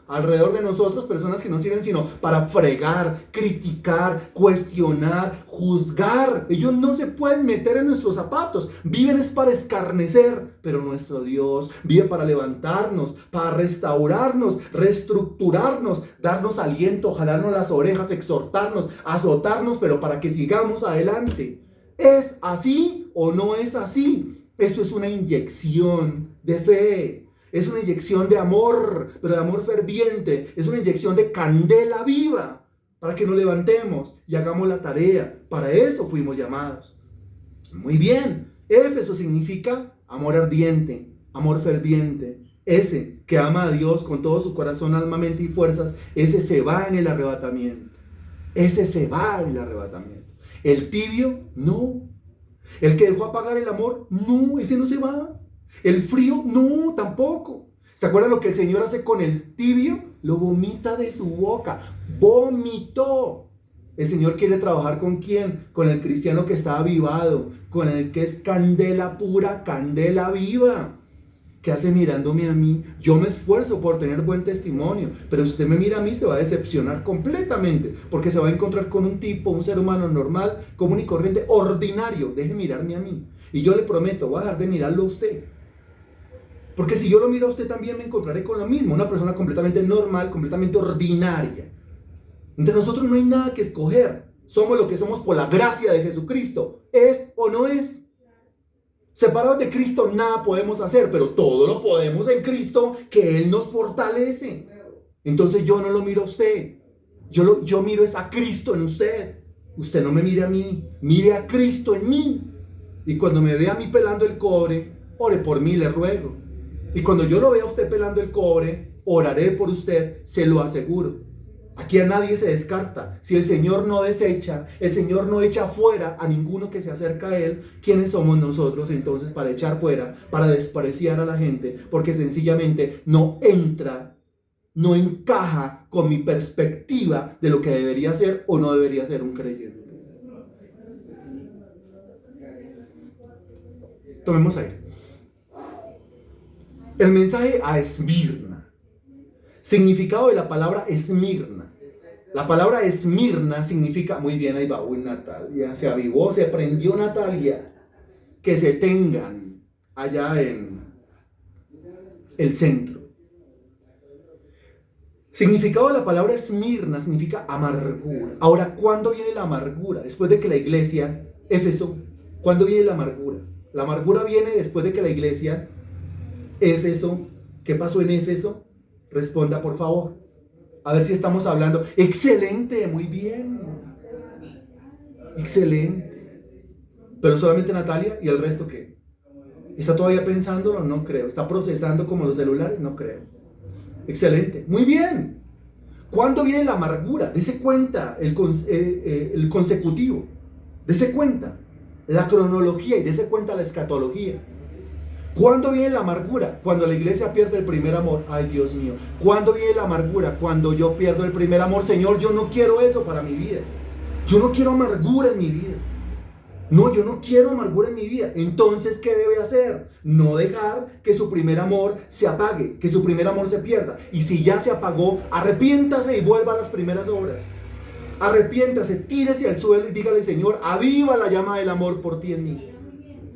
alrededor de nosotros personas que no sirven sino para fregar, criticar, cuestionar, juzgar. Ellos no se pueden meter en nuestros zapatos. Viven es para escarnecer, pero nuestro Dios vive para levantarnos, para restaurarnos, reestructurarnos, darnos aliento, jalarnos las orejas, exhortarnos, azotarnos, pero para que sigamos adelante. ¿Es así o no es así? Eso es una inyección de fe. Es una inyección de amor, pero de amor ferviente. Es una inyección de candela viva para que nos levantemos y hagamos la tarea. Para eso fuimos llamados. Muy bien. Éfeso significa amor ardiente, amor ferviente. Ese que ama a Dios con todo su corazón, alma, mente y fuerzas, ese se va en el arrebatamiento. Ese se va en el arrebatamiento. El tibio, no. El que dejó apagar el amor, no, ese no se va. El frío, no, tampoco. ¿Se acuerdan lo que el Señor hace con el tibio? Lo vomita de su boca. Vomitó. El Señor quiere trabajar ¿con quién? Con el cristiano que está avivado, con el que es candela pura, candela viva. ¿Qué hace mirándome a mí? Yo me esfuerzo por tener buen testimonio, pero si usted me mira a mí se va a decepcionar completamente, porque se va a encontrar con un tipo, un ser humano normal, común y corriente, ordinario. Deje mirarme a mí. Y yo le prometo, voy a dejar de mirarlo a usted. Porque si yo lo miro a usted también me encontraré con lo mismo, una persona completamente normal, completamente ordinaria. Entre nosotros no hay nada que escoger, somos lo que somos por la gracia de Jesucristo, ¿es o no es? Separados de Cristo nada podemos hacer, pero todo lo podemos en Cristo, que Él nos fortalece. Entonces yo no lo miro a usted, yo miro es a Cristo en usted. Usted no me mire a mí, mire a Cristo en mí. Y cuando me ve a mí pelando el cobre, ore por mí, le ruego. Y cuando yo lo vea a usted pelando el cobre, oraré por usted, se lo aseguro. Aquí a nadie se descarta. Si el Señor no desecha, el Señor no echa fuera a ninguno que se acerca a Él, ¿quiénes somos nosotros entonces para echar fuera, para despreciar a la gente? Porque sencillamente no entra, no encaja con mi perspectiva de lo que debería ser o no debería ser un creyente. Tomemos aire. El mensaje a Esmirna. Significado de la palabra Esmirna. La palabra Esmirna significa, muy bien, ahí va, uy, Natalia, se avivó, se prendió Natalia. Que se tengan allá en el centro. Significado de la palabra Esmirna significa amargura. Ahora, ¿cuándo viene la amargura? Después de que la iglesia, Éfeso, ¿cuándo viene la amargura? La amargura viene después de que la iglesia, Éfeso, ¿qué pasó en Éfeso? Responda, por favor. A ver si estamos hablando. Excelente, muy bien. Excelente. Pero solamente Natalia, ¿y el resto qué? ¿Está todavía pensándolo? No creo. ¿Está procesando como los celulares? No creo. Excelente. Muy bien. ¿Cuándo viene la amargura? Dese cuenta el consecutivo. Dese cuenta la cronología y dese cuenta la escatología. ¿Cuándo viene la amargura? Cuando la iglesia pierde el primer amor. Ay, Dios mío. ¿Cuándo viene la amargura? Cuando yo pierdo el primer amor. Señor, yo no quiero eso para mi vida. Yo no quiero amargura en mi vida. No, yo no quiero amargura en mi vida. Entonces, ¿qué debe hacer? No dejar que su primer amor se apague, que su primer amor se pierda. Y si ya se apagó, arrepiéntase y vuelva a las primeras obras. Arrepiéntase, tírese al suelo y dígale, Señor, aviva la llama del amor por ti en mí.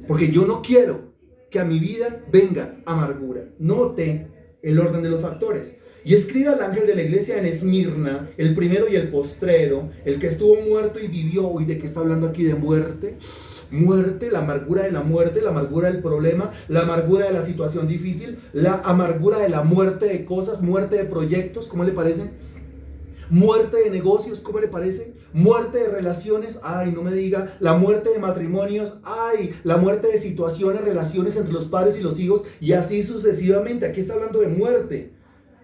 Porque yo no quiero que a mi vida venga amargura. Note el orden de los factores. Y escribe al ángel de la iglesia en Esmirna, el primero y el postrero, el que estuvo muerto y vivió. ¿Y de qué está hablando aquí? De muerte. Muerte, la amargura de la muerte, la amargura del problema, la amargura de la situación difícil, la amargura de la muerte de cosas, muerte de proyectos, ¿cómo le parece? Muerte de negocios, ¿cómo le parece? Muerte de relaciones, ay, no me diga. La muerte de matrimonios, ay, la muerte de situaciones, relaciones entre los padres y los hijos, y así sucesivamente. Aquí está hablando de muerte.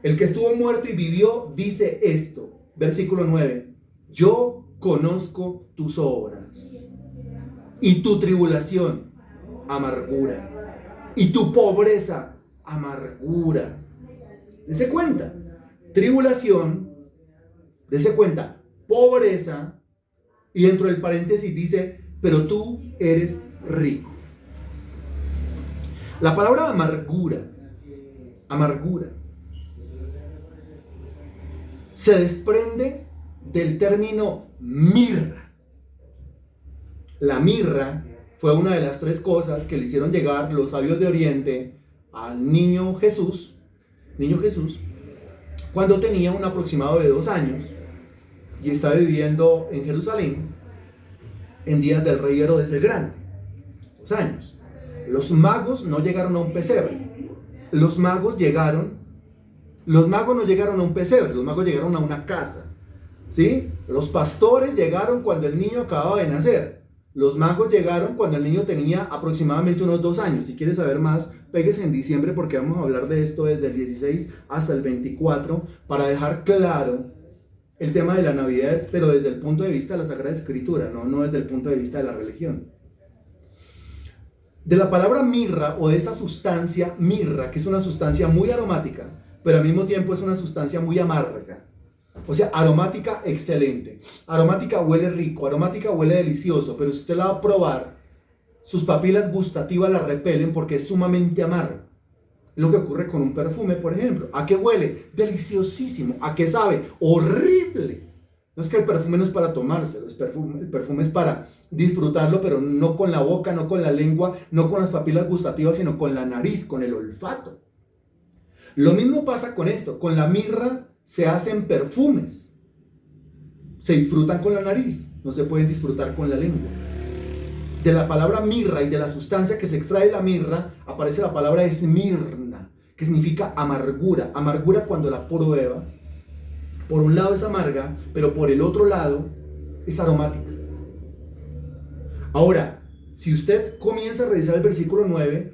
El que estuvo muerto y vivió dice esto, versículo 9. Yo conozco tus obras y tu tribulación, amargura, y tu pobreza, amargura. Dese cuenta, tribulación. Dese cuenta, pobreza, y dentro del paréntesis dice, pero tú eres rico. La palabra amargura, se desprende del término mirra. La mirra fue una de las tres cosas que le hicieron llegar los sabios de Oriente al niño Jesús, cuando tenía un aproximado de 2 años y estaba viviendo en Jerusalén en días del rey Herodes el Grande. 2 años. Los magos no llegaron a un pesebre. Los magos no llegaron a un pesebre, los magos llegaron a una casa. ¿Sí? Los pastores llegaron cuando el niño acababa de nacer. Los magos llegaron cuando el niño tenía aproximadamente unos 2 años. Si quieres saber más, péguese en diciembre porque vamos a hablar de esto desde el 16 hasta el 24 para dejar claro el tema de la Navidad, pero desde el punto de vista de la Sagrada Escritura, no desde el punto de vista de la religión. De la palabra mirra o de esa sustancia mirra, que es una sustancia muy aromática, pero al mismo tiempo es una sustancia muy amarga. O sea, aromática excelente. Aromática huele rico, aromática huele delicioso, pero si usted la va a probar, sus papilas gustativas la repelen porque es sumamente amargo. Es lo que ocurre con un perfume, por ejemplo. ¿A qué huele? Deliciosísimo. ¿A qué sabe? Horrible. No es que el perfume no es para tomárselo, el perfume es para disfrutarlo, pero no con la boca, no con la lengua, no con las papilas gustativas, sino con la nariz, con el olfato. Lo mismo pasa con esto. Con la mirra se hacen perfumes. Se disfrutan con la nariz, no se pueden disfrutar con la lengua. De la palabra mirra y de la sustancia que se extrae de la mirra aparece la palabra esmirna, que significa amargura. Amargura cuando la prueba. Por un lado es amarga, pero por el otro lado es aromática. Ahora, si usted comienza a revisar el versículo 9,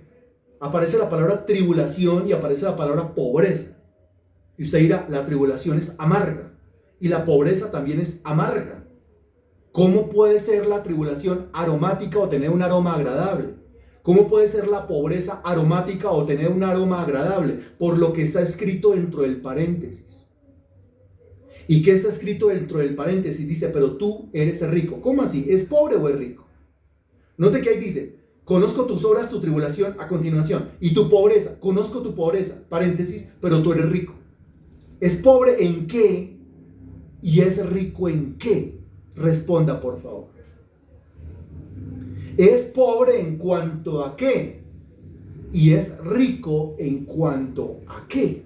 aparece la palabra tribulación y aparece la palabra pobreza. Y usted dirá, la tribulación es amarga y la pobreza también es amarga. ¿Cómo puede ser la tribulación aromática o tener un aroma agradable? ¿Cómo puede ser la pobreza aromática o tener un aroma agradable? Por lo que está escrito dentro del paréntesis. ¿Y qué está escrito dentro del paréntesis? Dice, pero tú eres rico. ¿Cómo así? ¿Es pobre o es rico? Note que ahí dice, conozco tus obras, tu tribulación, a continuación. Y tu pobreza, conozco tu pobreza, paréntesis, pero tú eres rico. ¿Es pobre en qué? ¿Y es rico en qué? Responda, por favor. ¿Es pobre en cuanto a qué? ¿Y es rico en cuanto a qué?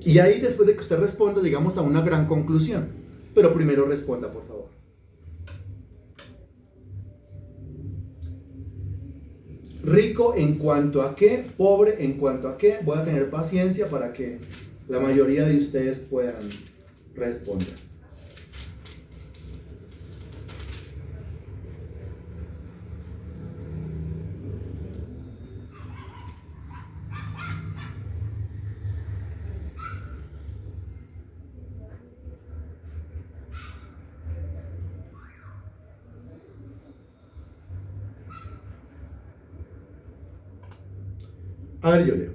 Y ahí, después de que usted responda, llegamos a una gran conclusión. Pero primero responda, por favor. Rico en cuanto a qué, pobre en cuanto a qué. Voy a tener paciencia para que la mayoría de ustedes puedan responder. A ver, yo leo.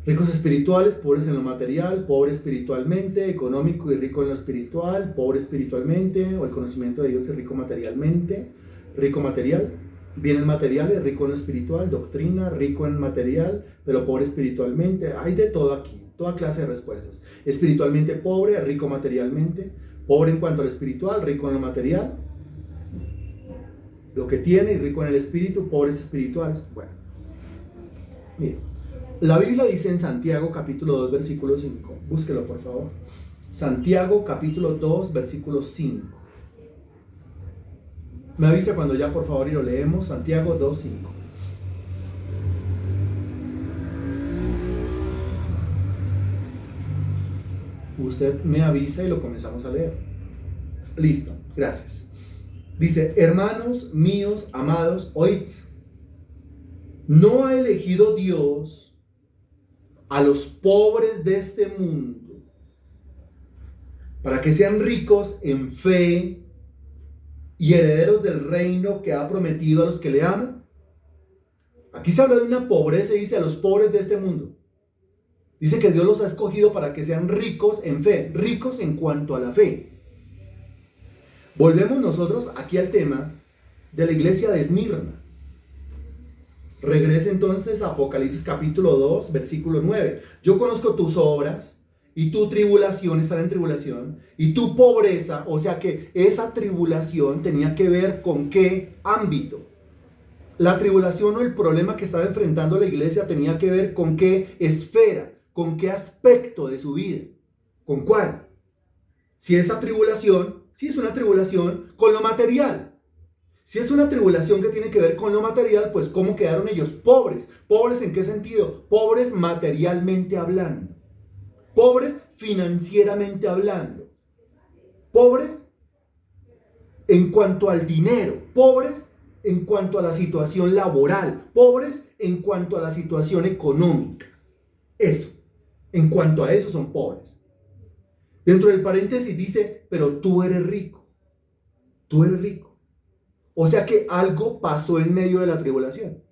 Ricos espirituales, pobres en lo material, pobre espiritualmente, económico y rico en lo espiritual, pobre espiritualmente, o el conocimiento de Dios es rico materialmente, rico material, bienes materiales, rico en lo espiritual, doctrina, rico en material, pero pobre espiritualmente. Hay de todo aquí, toda clase de respuestas. Espiritualmente pobre, rico materialmente, pobre en cuanto al espiritual, rico en lo material, lo que tiene y rico en el espíritu, pobres espirituales. Bueno, mire, la Biblia dice en Santiago capítulo 2 versículo 5, búsquelo por favor. Santiago capítulo 2 versículo 5. Me avisa cuando ya, por favor, y lo leemos. Santiago 2, 5. Usted me avisa y lo comenzamos a leer. Listo, gracias. Dice, hermanos míos, amados, oíd, ¿no ha elegido Dios a los pobres de este mundo para que sean ricos en fe y herederos del reino que ha prometido a los que le aman? Aquí se habla de una pobreza y dice a los pobres de este mundo. Dice que Dios los ha escogido para que sean ricos en fe, ricos en cuanto a la fe. Volvemos nosotros aquí al tema de la iglesia de Esmirna. Regrese entonces a Apocalipsis capítulo 2, versículo 9. Yo conozco tus obras y tu tribulación, estar en tribulación, y tu pobreza, o sea que esa tribulación tenía que ver con qué ámbito. La tribulación o el problema que estaba enfrentando la iglesia tenía que ver con qué esfera, con qué aspecto de su vida. ¿Con cuál? Si esa tribulación, si es una tribulación con lo material. Si es una tribulación que tiene que ver con lo material, pues ¿cómo quedaron ellos? Pobres. ¿Pobres en qué sentido? Pobres materialmente hablando. Pobres financieramente hablando. Pobres en cuanto al dinero. Pobres en cuanto a la situación laboral. Pobres en cuanto a la situación económica. Eso. En cuanto a eso son pobres. Dentro del paréntesis dice, pero tú eres rico. Tú eres rico. O sea que algo pasó en medio de la tribulación.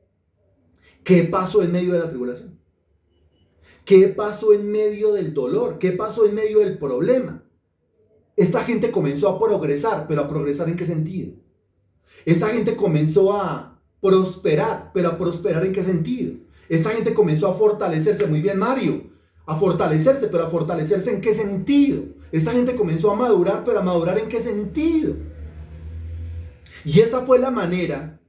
¿Qué pasó en medio de la tribulación? ¿Qué pasó en medio del dolor? ¿Qué pasó en medio del problema? Esta gente comenzó a progresar, pero ¿a progresar en qué sentido? Esta gente comenzó a prosperar, pero ¿a prosperar en qué sentido? Esta gente comenzó a fortalecerse, muy bien Mario, a fortalecerse, pero ¿a fortalecerse en qué sentido? Esta gente comenzó a madurar, pero ¿a madurar en qué sentido? Y esa fue la manera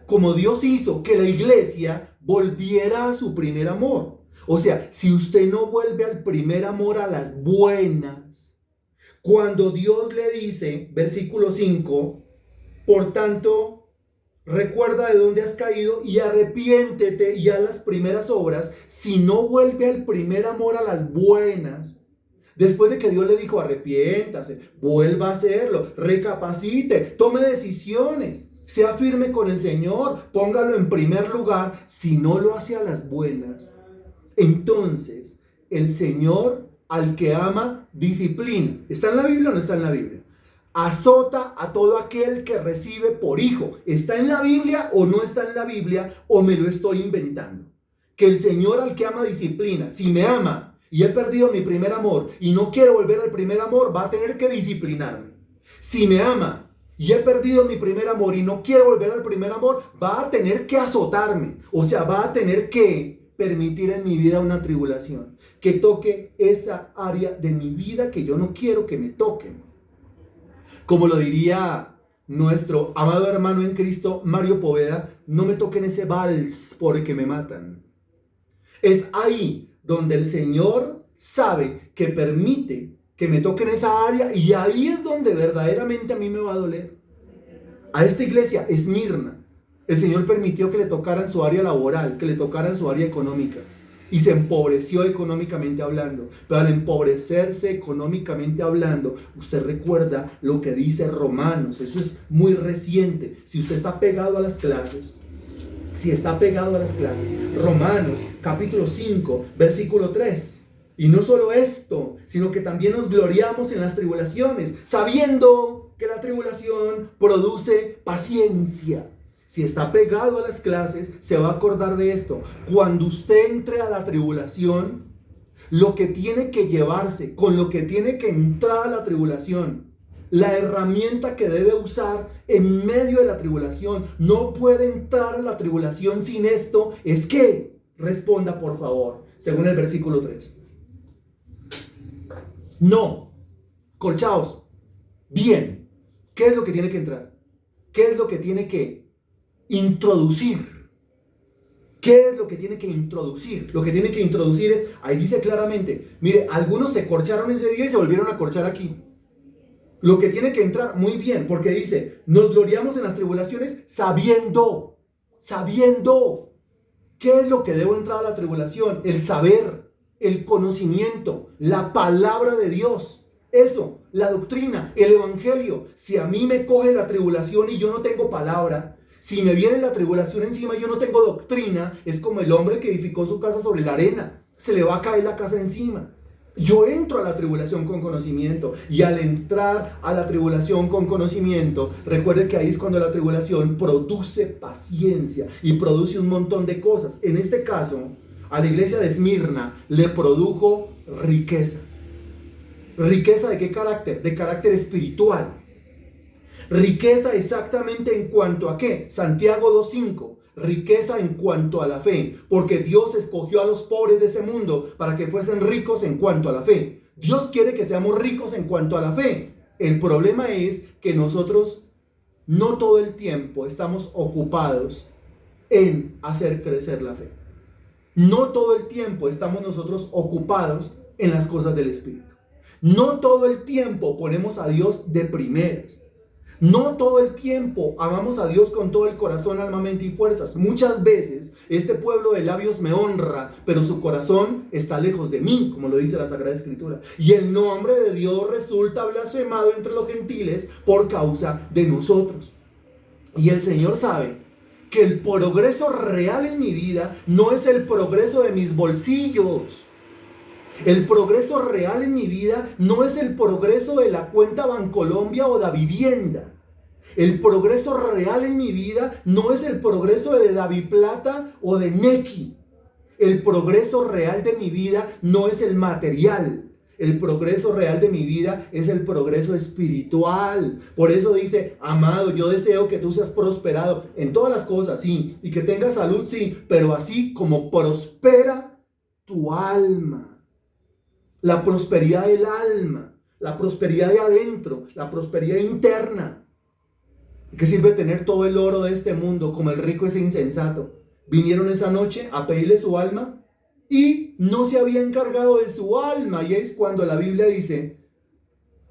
como Dios hizo que la iglesia volviera a su primer amor. O sea, si usted no vuelve al primer amor, a las buenas, cuando Dios le dice, versículo 5, por tanto, recuerda de dónde has caído y arrepiéntete y haz las primeras obras. Si no vuelve al primer amor, a las buenas, Después de que Dios le dijo, arrepiéntase, vuelva a hacerlo, recapacite, tome decisiones, sea firme con el Señor, póngalo en primer lugar. Si no lo hace a las buenas, entonces el Señor al que ama disciplina. ¿Está en la Biblia o no está en la Biblia? Azota a todo aquel que recibe por hijo. ¿Está en la Biblia o no está en la Biblia o me lo estoy inventando? Que el Señor al que ama disciplina. Si me ama y he perdido mi primer amor y no quiero volver al primer amor, va a tener que disciplinarme. Si me ama y he perdido mi primer amor y no quiero volver al primer amor, va a tener que azotarme. O sea, va a tener que permitir en mi vida una tribulación que toque esa área de mi vida que yo no quiero que me toquen. Como lo diría nuestro amado hermano en Cristo, Mario Poveda, no me toquen ese vals porque me matan. Es ahí donde el Señor sabe que permite que me toquen esa área y ahí es donde verdaderamente a mí me va a doler. A esta iglesia, Esmirna, el Señor permitió que le tocaran su área laboral, que le tocaran su área económica. Y se empobreció económicamente hablando. Pero al empobrecerse económicamente hablando, usted recuerda lo que dice Romanos. Eso es muy reciente. Si usted está pegado a las clases, Romanos capítulo 5, versículo 3. Y no solo esto, sino que también nos gloriamos en las tribulaciones, sabiendo que la tribulación produce paciencia. Si está pegado a las clases, se va a acordar de esto. Cuando usted entre a la tribulación, lo que tiene que llevarse, con lo que tiene que entrar a la tribulación, la herramienta que debe usar en medio de la tribulación, no puede entrar a la tribulación sin esto, es que responda por favor, según el versículo 3. No, corchaos, bien, ¿qué es lo que tiene que entrar? ¿Qué es lo que tiene que introducir? ¿Qué es lo que tiene que introducir? Lo que tiene que introducir es, ahí dice claramente, mire, algunos se corcharon ese día y se volvieron a corchar aquí. Lo que tiene que entrar, muy bien, porque dice, nos gloriamos en las tribulaciones sabiendo. ¿Qué es lo que debo entrar a la tribulación? El saber, el conocimiento, la palabra de Dios. Eso, la doctrina, el evangelio. Si a mí me coge la tribulación y yo no tengo palabra, si me viene la tribulación encima y yo no tengo doctrina, es como el hombre que edificó su casa sobre la arena. Se le va a caer la casa encima. Yo entro a la tribulación con conocimiento y al entrar a la tribulación con conocimiento, recuerde que ahí es cuando la tribulación produce paciencia y produce un montón de cosas. En este caso, a la iglesia de Esmirna le produjo riqueza. ¿Riqueza de qué carácter? De carácter espiritual. Riqueza exactamente en cuanto a qué. Santiago 2:5. Riqueza en cuanto a la fe, porque Dios escogió a los pobres de este mundo para que fuesen ricos en cuanto a la fe. Dios quiere que seamos ricos en cuanto a la fe. El problema es que nosotros no todo el tiempo estamos ocupados en hacer crecer la fe. No todo el tiempo estamos nosotros ocupados en las cosas del Espíritu. No todo el tiempo ponemos a Dios de primeras. No todo el tiempo amamos a Dios con todo el corazón, alma, mente y fuerzas. Muchas veces este pueblo de labios me honra, pero su corazón está lejos de mí, como lo dice la Sagrada Escritura. Y el nombre de Dios resulta blasfemado entre los gentiles por causa de nosotros. Y el Señor sabe que el progreso real en mi vida no es el progreso de mis bolsillos. El progreso real en mi vida no es el progreso de la cuenta Bancolombia o de vivienda. El progreso real en mi vida no es el progreso de Daviplata o de Nequi. El progreso real de mi vida no es el material. El progreso real de mi vida es el progreso espiritual. Por eso dice, amado, yo deseo que tú seas prosperado en todas las cosas, sí, y que tengas salud, sí, pero así como prospera tu alma. La prosperidad del alma, la prosperidad de adentro, la prosperidad interna. ¿De qué sirve tener todo el oro de este mundo como el rico ese insensato? Vinieron esa noche a pedirle su alma y no se había encargado de su alma. Y es cuando la Biblia dice,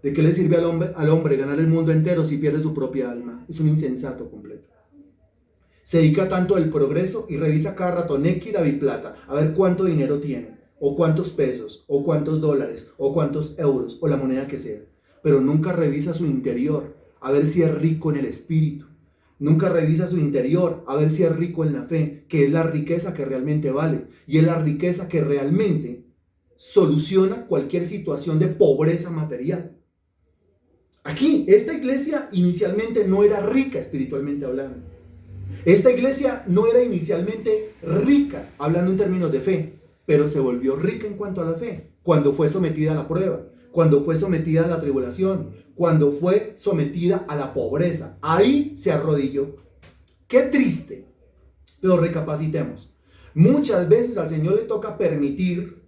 ¿de qué le sirve al hombre ganar el mundo entero si pierde su propia alma? Es un insensato completo. Se dedica tanto al progreso y revisa cada rato Nequi, Daviplata, a ver cuánto dinero tiene. o cuántos pesos, o cuántos dólares, o cuántos euros, o la moneda que sea, pero nunca revisa su interior a ver si es rico en el espíritu. Nunca revisa su interior a ver si es rico en la fe, que es la riqueza que realmente vale, y es la riqueza que realmente soluciona cualquier situación de pobreza material. Aquí, esta iglesia inicialmente no era rica espiritualmente hablando. Esta iglesia no era inicialmente rica hablando en términos de fe, pero se volvió rica en cuanto a la fe cuando fue sometida a la prueba, cuando fue sometida a la tribulación, cuando fue sometida a la pobreza. Ahí se arrodilló. Qué triste, pero recapacitemos. Muchas veces al Señor le toca permitir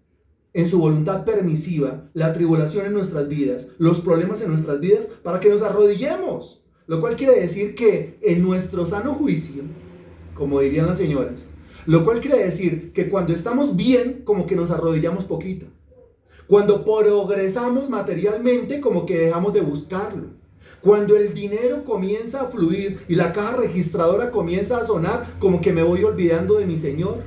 en su voluntad permisiva la tribulación en nuestras vidas, los problemas en nuestras vidas, para que nos arrodillemos. Lo cual quiere decir que en nuestro sano juicio, como dirían las señoras, lo cual quiere decir que cuando estamos bien, como que nos arrodillamos poquito. Cuando progresamos materialmente, como que dejamos de buscarlo. Cuando el dinero comienza a fluir y la caja registradora comienza a sonar, como que me voy olvidando de mi Señor.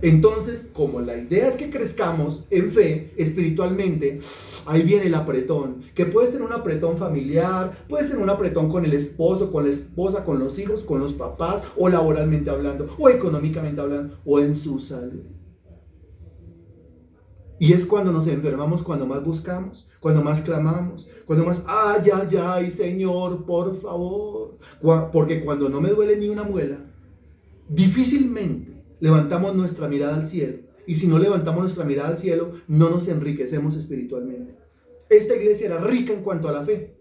Entonces, como la idea es que crezcamos en fe, espiritualmente, ahí viene el apretón, que puede ser un apretón familiar, puede ser un apretón con el esposo, con la esposa, con los hijos, con los papás, o laboralmente hablando, o económicamente hablando, o en su salud. Y es cuando nos enfermamos, cuando más buscamos, cuando más clamamos, cuando más, ay, ay, ay, Señor, por favor. Porque cuando no me duele ni una muela, difícilmente levantamos nuestra mirada al cielo. Y si no levantamos nuestra mirada al cielo, no nos enriquecemos espiritualmente. Esta iglesia era rica en cuanto a la fe.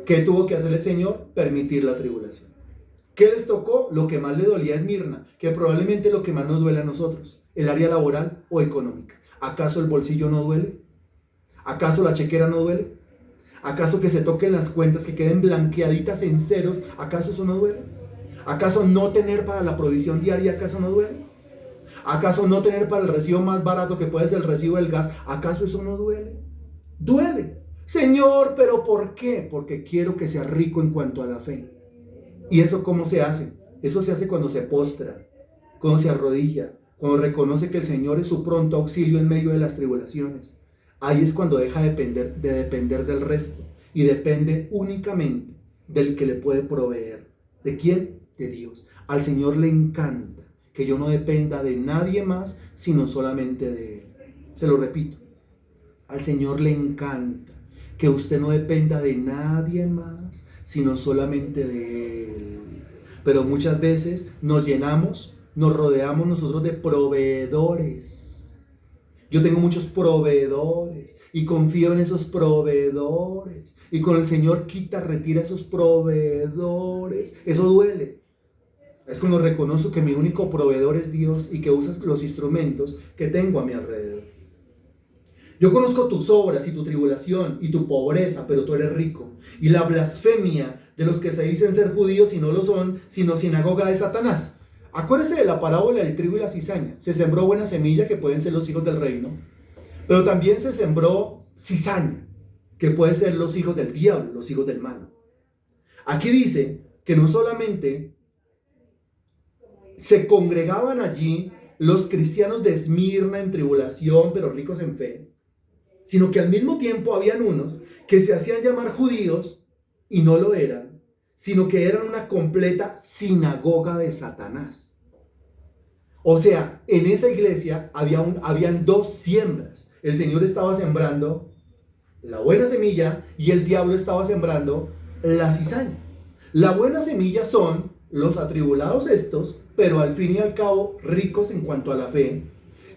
¿Qué tuvo que hacer el Señor? Permitir la tribulación. ¿Qué les tocó? Lo que más le dolía a Esmirna, que probablemente lo que más nos duele a nosotros, el área laboral o económica. ¿Acaso el bolsillo no duele? ¿Acaso la chequera no duele? ¿Acaso que se toquen las cuentas, que queden blanqueaditas en ceros? ¿Acaso eso no duele? ¿Acaso no tener para la provisión diaria, acaso no duele? ¿Acaso no tener para el recibo más barato que puede ser el recibo del gas, acaso eso no duele? Duele. Señor, ¿pero por qué? Porque quiero que sea rico en cuanto a la fe. ¿Y eso cómo se hace? Eso se hace cuando se postra, cuando se arrodilla, cuando reconoce que el Señor es su pronto auxilio en medio de las tribulaciones. Ahí es cuando deja de depender del resto y depende únicamente del que le puede proveer. ¿De quién? De Dios. Al Señor le encanta que yo no dependa de nadie más, sino solamente de Él. Se lo repito. Al Señor le encanta que usted no dependa de nadie más, sino solamente de Él. Pero muchas veces nos llenamos, nos rodeamos nosotros de proveedores. Yo tengo muchos proveedores y confío en esos proveedores. Y con el Señor quita, retira esos proveedores. Eso duele. Es cuando reconozco que mi único proveedor es Dios y que usas los instrumentos que tengo a mi alrededor. Yo conozco tus obras y tu tribulación y tu pobreza, pero tú eres rico. Y la blasfemia de los que se dicen ser judíos y no lo son, sino sinagoga de Satanás. Acuérdese de la parábola del trigo y la cizaña. Se sembró buena semilla, que pueden ser los hijos del reino, pero también se sembró cizaña, que pueden ser los hijos del diablo, los hijos del mal. Aquí dice que no solamente se congregaban allí los cristianos de Esmirna en tribulación, pero ricos en fe, sino que al mismo tiempo habían unos que se hacían llamar judíos y no lo eran, sino que eran una completa sinagoga de Satanás. O sea, en esa iglesia habían dos siembras. El Señor estaba sembrando la buena semilla y el diablo estaba sembrando la cizaña. La buena semilla son los atribulados estos, pero al fin y al cabo ricos en cuanto a la fe.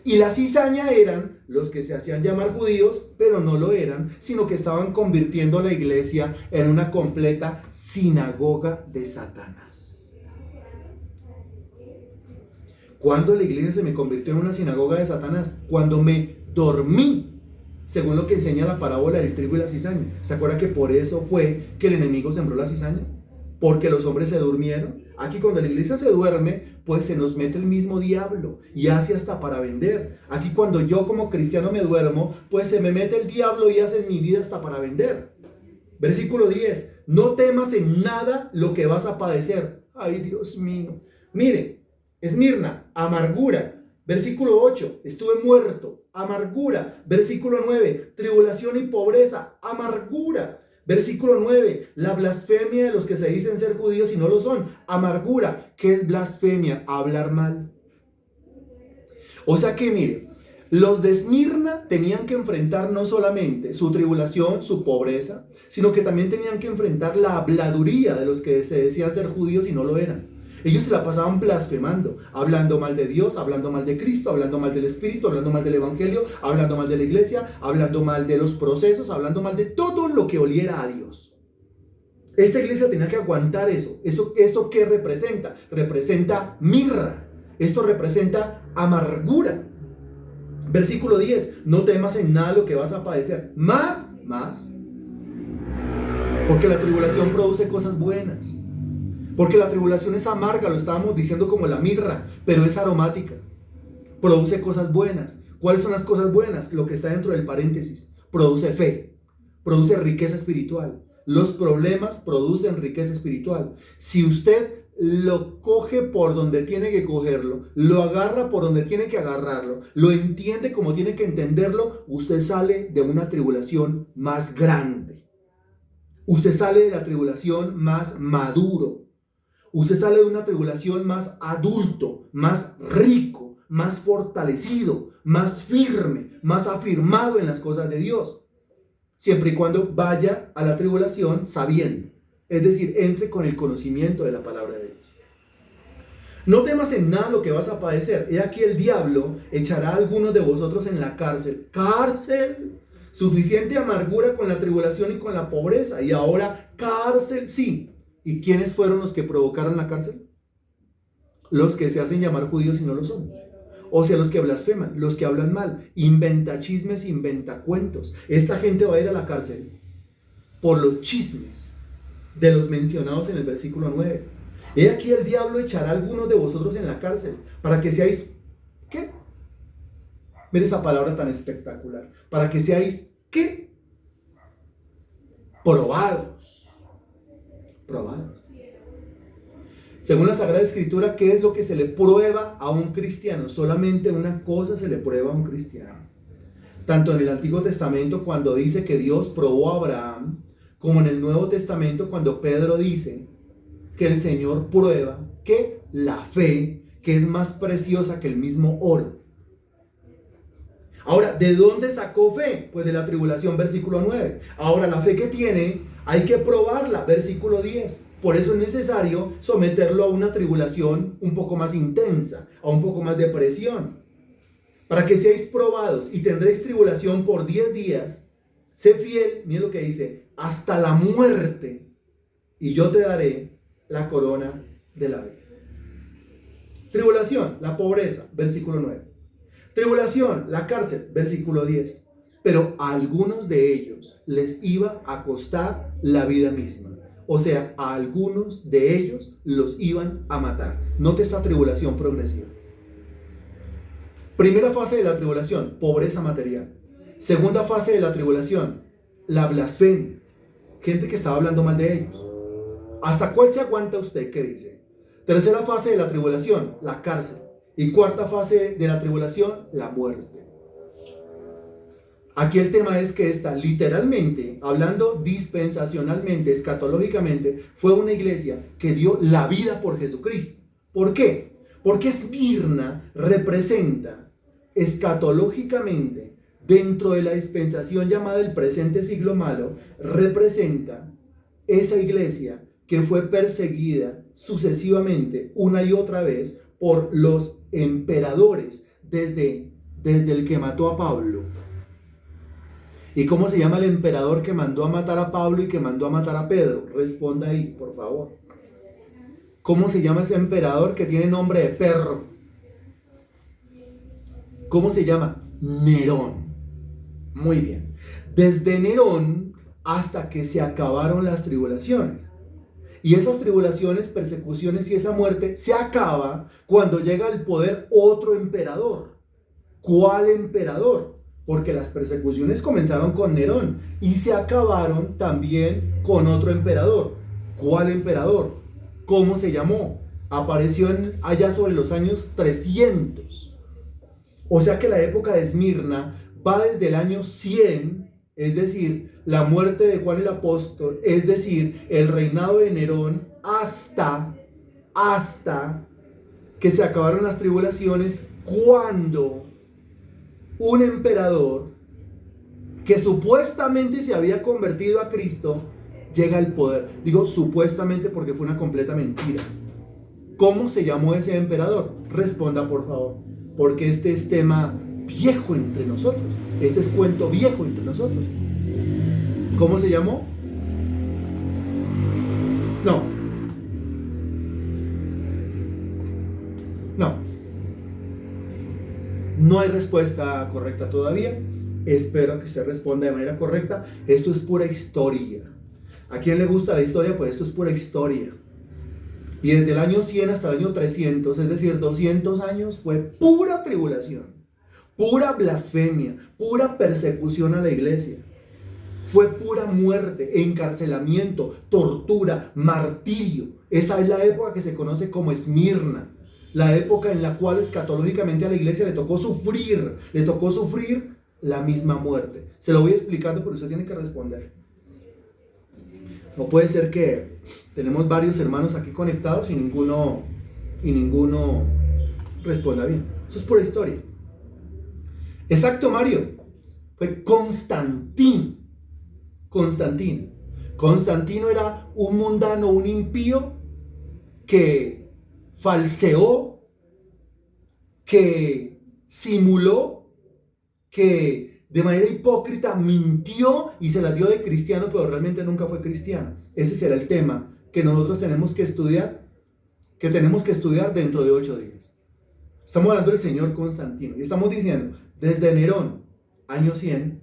Y la cizaña eran los que se hacían llamar judíos, pero no lo eran, sino que estaban convirtiendo la iglesia en una completa sinagoga de Satanás. ¿Cuándo la iglesia se me convirtió en una sinagoga de Satanás? Cuando me dormí, según lo que enseña la parábola del trigo y la cizaña. ¿Se acuerda que por eso fue que el enemigo sembró la cizaña? Porque los hombres se durmieron. Aquí cuando la iglesia se duerme, pues se nos mete el mismo diablo y hace hasta para vender. Aquí cuando yo como cristiano me duermo, pues se me mete el diablo y hace en mi vida hasta para vender. Versículo 10. No temas en nada lo que vas a padecer. Ay, Dios mío. Mire, Esmirna, amargura, Versículo 8, estuve muerto, amargura. Versículo 9, tribulación y pobreza, amargura. Versículo 9, la blasfemia de los que se dicen ser judíos y no lo son, amargura. ¿Qué es blasfemia? Hablar mal. O sea que mire, los de Esmirna tenían que enfrentar no solamente su tribulación, su pobreza, sino que también tenían que enfrentar la habladuría de los que se decían ser judíos y no lo eran. Ellos se la pasaban blasfemando, hablando mal de Dios, hablando mal de Cristo, hablando mal del Espíritu, hablando mal del Evangelio, hablando mal de la iglesia, hablando mal de los procesos, hablando mal de todo lo que oliera a Dios. Esta iglesia tenía que aguantar eso. ¿Eso qué representa? Representa mirra. Esto representa amargura. Versículo 10, no temas en nada lo que vas a padecer. Más. Porque la tribulación produce cosas buenas. Porque la tribulación es amarga, lo estábamos diciendo como la mirra, pero es aromática. Produce cosas buenas. ¿Cuáles son las cosas buenas? Lo que está dentro del paréntesis. Produce fe, produce riqueza espiritual. Los problemas producen riqueza espiritual. Si usted lo coge por donde tiene que cogerlo, lo agarra por donde tiene que agarrarlo, lo entiende como tiene que entenderlo, usted sale de una tribulación más grande. Usted sale de la tribulación más maduro. Usted sale de una tribulación más adulto, más rico, más fortalecido, más firme, más afirmado en las cosas de Dios. Siempre y cuando vaya a la tribulación sabiendo. Es decir, entre con el conocimiento de la palabra de Dios. No temas en nada lo que vas a padecer. He aquí el diablo echará a algunos de vosotros en la cárcel. ¡Cárcel! Suficiente amargura con la tribulación y con la pobreza. Y ahora cárcel, sí. ¿Y quiénes fueron los que provocaron la cárcel? Los que se hacen llamar judíos y no lo son. O sea, los que blasfeman, los que hablan mal, inventa chismes, inventa cuentos. Esta gente va a ir a la cárcel por los chismes de los mencionados en el versículo 9. He aquí el diablo echará a algunos de vosotros en la cárcel para que seáis, ¿qué? Mira esa palabra tan espectacular. Para que seáis, ¿qué? Probados. Según la Sagrada Escritura, ¿qué es lo que se le prueba a un cristiano? Solamente una cosa se le prueba a un cristiano. Tanto en el Antiguo Testamento, cuando dice que Dios probó a Abraham, como en el Nuevo Testamento, cuando Pedro dice que el Señor prueba que la fe, que es más preciosa que el mismo oro. Ahora, ¿de dónde sacó fe? Pues de la tribulación, versículo 9. Ahora, la fe que tiene, hay que probarla, versículo 10. Por eso es necesario someterlo a una tribulación un poco más intensa, a un poco más de presión. Para que seáis probados y tendréis tribulación por 10 días, sé fiel, mira lo que dice, hasta la muerte, y yo te daré la corona de la vida. Tribulación, la pobreza, versículo 9. Tribulación, la cárcel, versículo 10. Pero a algunos de ellos les iba a costar la vida misma. O sea, a algunos de ellos los iban a matar. Note esta tribulación progresiva. Primera fase de la tribulación, pobreza material. Segunda fase de la tribulación, la blasfemia. Gente que estaba hablando mal de ellos. ¿Hasta cuál se aguanta usted? ¿Qué dice? Tercera fase de la tribulación, la cárcel. Y cuarta fase de la tribulación, la muerte. Aquí el tema es que esta, literalmente, hablando dispensacionalmente, escatológicamente, fue una iglesia que dio la vida por Jesucristo. ¿Por qué? Porque Esmirna representa escatológicamente, dentro de la dispensación llamada el presente siglo malo, representa esa iglesia que fue perseguida sucesivamente una y otra vez por los emperadores, desde el que mató a Pablo. ¿Y cómo se llama el emperador que mandó a matar a Pablo y que mandó a matar a Pedro? Responda ahí, por favor. ¿Cómo se llama ese emperador que tiene nombre de perro? ¿Cómo se llama? Nerón. Muy bien. Desde Nerón hasta que se acabaron las tribulaciones. Y esas tribulaciones, persecuciones y esa muerte se acaba cuando llega al poder otro emperador. ¿Cuál emperador? Porque las persecuciones comenzaron con Nerón y se acabaron también con otro emperador. ¿Cuál emperador? ¿Cómo se llamó? Apareció allá sobre los años 300. O sea que la época de Esmirna va desde el año 100, es decir, la muerte de Juan el Apóstol, es decir, el reinado de Nerón, hasta que se acabaron las tribulaciones, cuando un emperador que supuestamente se había convertido a Cristo llega al poder. Digo supuestamente porque fue una completa mentira. ¿Cómo se llamó ese emperador? Responda, por favor, porque este es tema viejo entre nosotros. Este es cuento viejo entre nosotros. ¿Cómo se llamó? No. No hay respuesta correcta todavía. Espero que usted responda de manera correcta. Esto es pura historia. ¿A quién le gusta la historia? Pues esto es pura historia. Y desde el año 100 hasta el año 300, es decir, 200 años, fue pura tribulación, pura blasfemia, pura persecución a la iglesia. Fue pura muerte, encarcelamiento, tortura, martirio. Esa es la época que se conoce como Esmirna. La época en la cual escatológicamente a la iglesia le tocó sufrir la misma muerte. Se lo voy explicando, pero usted tiene que responder. No puede ser que tenemos varios hermanos aquí conectados y ninguno responda bien. Eso es pura historia. Exacto, Mario. Fue Constantino. Constantino era un mundano, un impío que falseó, que simuló, que de manera hipócrita mintió y se la dio de cristiano, pero realmente nunca fue cristiano. Ese será el tema que nosotros tenemos que estudiar dentro de 8 días. Estamos hablando del señor Constantino y estamos diciendo, desde Nerón, año 100,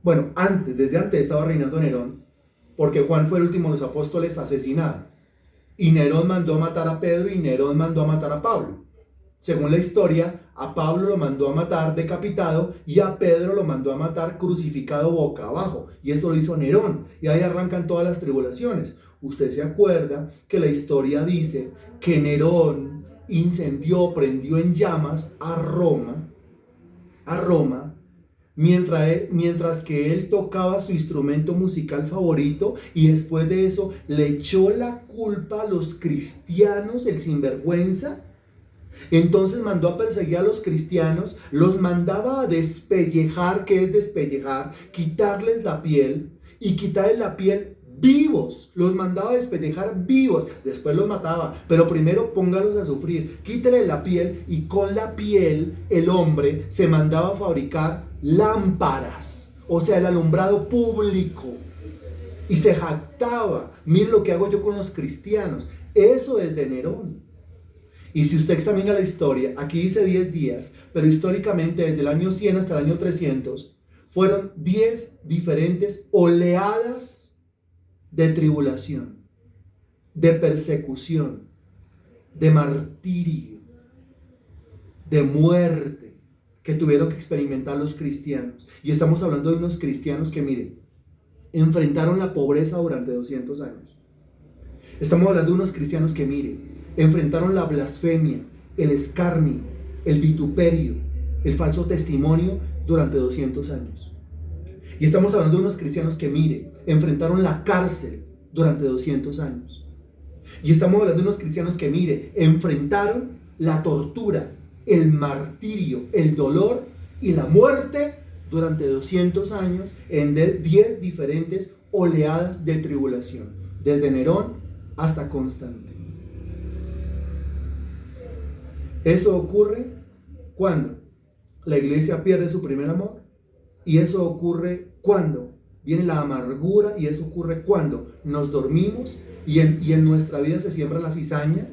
bueno, desde antes estaba reinando Nerón, porque Juan fue el último de los apóstoles asesinado. Y Nerón mandó a matar a Pedro y Nerón mandó a matar a Pablo. Según la historia, a Pablo lo mandó a matar decapitado y a Pedro lo mandó a matar crucificado boca abajo. Y eso lo hizo Nerón. Y ahí arrancan todas las tribulaciones. Usted se acuerda que la historia dice que Nerón prendió en llamas a Roma, mientras que él tocaba su instrumento musical favorito, y después de eso le echó la culpa a los cristianos, el sinvergüenza. Entonces mandó a perseguir a los cristianos, los mandaba a despellejar. ¿Qué es despellejar? Quitarles la piel, y quitarles la piel vivos, los mandaba a despellejar vivos, después los mataba, pero primero póngalos a sufrir, quítale la piel, y con la piel el hombre se mandaba a fabricar lámparas, o sea, el alumbrado público, y se jactaba, miren lo que hago yo con los cristianos. Eso es de Nerón. Y si usted examina la historia, aquí dice 10 días, pero históricamente desde el año 100 hasta el año 300 fueron 10 diferentes oleadas de tribulación, de persecución, de martirio, de muerte que tuvieron que experimentar los cristianos. Y estamos hablando de unos cristianos que, miren, enfrentaron la pobreza durante 200 años. Estamos hablando de unos cristianos que, miren, enfrentaron la blasfemia, el escarnio, el vituperio, el falso testimonio durante 200 años. Y estamos hablando de unos cristianos que, mire, enfrentaron la cárcel durante 200 años. Y estamos hablando de unos cristianos que, mire, enfrentaron la tortura, el martirio, el dolor y la muerte durante 200 años en 10 diferentes oleadas de tribulación, desde Nerón hasta Constantino. Eso ocurre cuando la iglesia pierde su primer amor. Y eso ocurre cuando viene la amargura, y eso ocurre cuando nos dormimos y en nuestra vida se siembra la cizaña,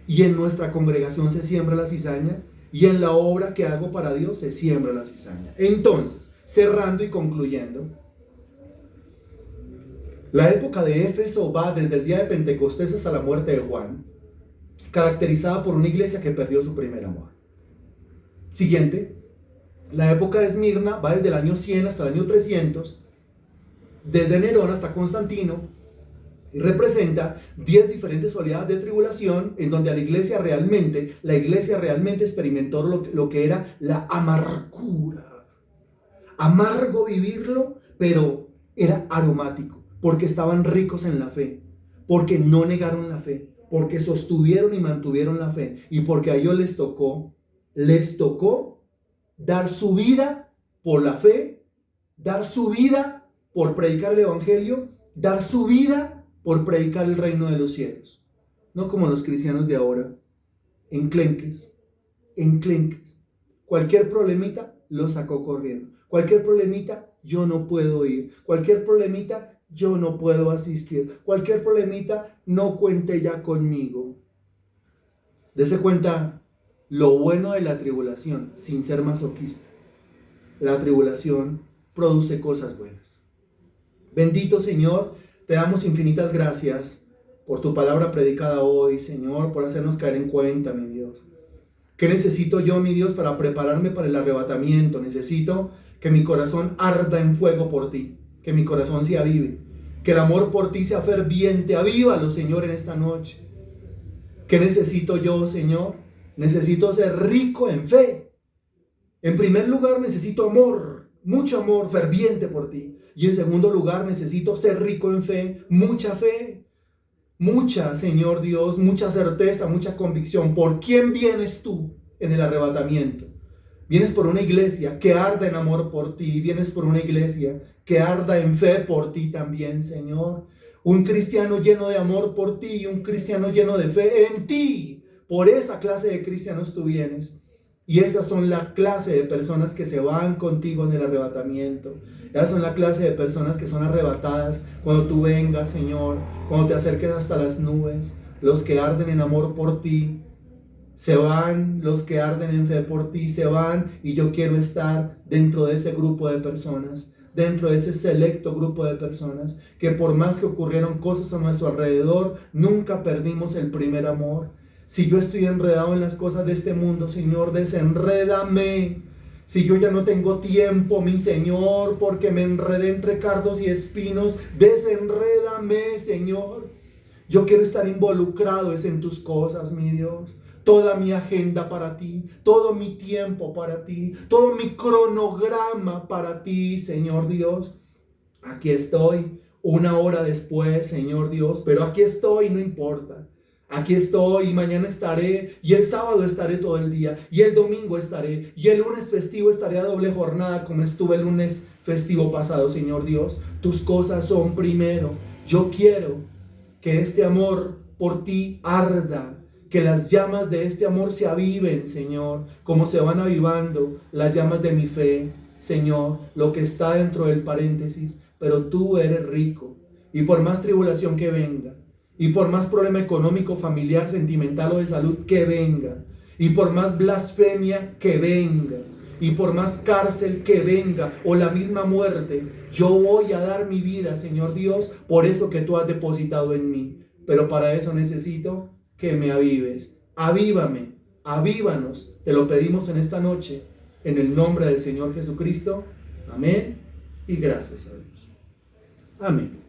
y en nuestra congregación se siembra la cizaña, y en la obra que hago para Dios se siembra la cizaña. Entonces, cerrando y concluyendo, la época de Éfeso va desde el día de Pentecostés hasta la muerte de Juan, caracterizada por una iglesia que perdió su primer amor. Siguiente. La época de Esmirna va desde el año 100 hasta el año 300, desde Nerón hasta Constantino, Y representa 10 diferentes oleadas de tribulación en donde la iglesia realmente experimentó lo que era la amargura. Amargo vivirlo, pero era aromático, porque estaban ricos en la fe, porque no negaron la fe, porque sostuvieron y mantuvieron la fe, y porque a ellos les tocó dar su vida por la fe, dar su vida por predicar el evangelio, dar su vida por predicar el reino de los cielos. No como los cristianos de ahora, enclenques. Cualquier problemita lo sacó corriendo. Cualquier problemita, yo no puedo ir. Cualquier problemita, yo no puedo asistir. Cualquier problemita, no cuente ya conmigo. Dese cuenta lo bueno de la tribulación, sin ser masoquista. La tribulación produce cosas buenas. Bendito Señor, te damos infinitas gracias por tu palabra predicada hoy, Señor, por hacernos caer en cuenta, mi Dios. ¿Qué necesito yo, mi Dios, para prepararme para el arrebatamiento? Necesito que mi corazón arda en fuego por ti, que mi corazón se avive, que el amor por ti sea ferviente. Avívalo, Señor, en esta noche. ¿Qué necesito yo, Señor? Necesito ser rico en fe. En primer lugar, necesito amor, mucho amor ferviente por ti. Y en segundo lugar, necesito ser rico en fe, mucha, Señor Dios, mucha certeza, mucha convicción. ¿Por quién vienes tú en el arrebatamiento? Vienes por una iglesia que arda en amor por ti. Vienes por una iglesia que arda en fe por ti también, Señor. Un cristiano lleno de amor por ti y un cristiano lleno de fe en ti. Por esa clase de cristianos tú vienes. Y esas son la clase de personas que se van contigo en el arrebatamiento. Esas son la clase de personas que son arrebatadas cuando tú vengas, Señor, cuando te acerques hasta las nubes. Los que arden en amor por ti se van, los que arden en fe por ti se van, y yo quiero estar dentro de ese grupo de personas, dentro de ese selecto grupo de personas que por más que ocurrieron cosas a nuestro alrededor, nunca perdimos el primer amor. Si yo estoy enredado en las cosas de este mundo, Señor, desenrédame. Si yo ya no tengo tiempo, mi Señor, porque me enredé entre cardos y espinos, desenrédame, Señor. Yo quiero estar involucrado en tus cosas, mi Dios. Toda mi agenda para ti, todo mi tiempo para ti, todo mi cronograma para ti, Señor Dios. Aquí estoy, una hora después, Señor Dios, pero aquí estoy, no importa. Aquí estoy, y mañana estaré, y el sábado estaré todo el día, y el domingo estaré, y el lunes festivo estaré a doble jornada como estuve el lunes festivo pasado, Señor Dios. Tus cosas son primero. Yo quiero que este amor por ti arda, que las llamas de este amor se aviven, Señor, como se van avivando las llamas de mi fe, Señor, lo que está dentro del paréntesis. Pero tú eres rico, y por más tribulación que venga, y por más problema económico, familiar, sentimental o de salud que venga, y por más blasfemia que venga, y por más cárcel que venga, o la misma muerte, yo voy a dar mi vida, Señor Dios, por eso que tú has depositado en mí. Pero para eso necesito que me avives. Avívame, avívanos. Te lo pedimos en esta noche, en el nombre del Señor Jesucristo. Amén y gracias a Dios. Amén.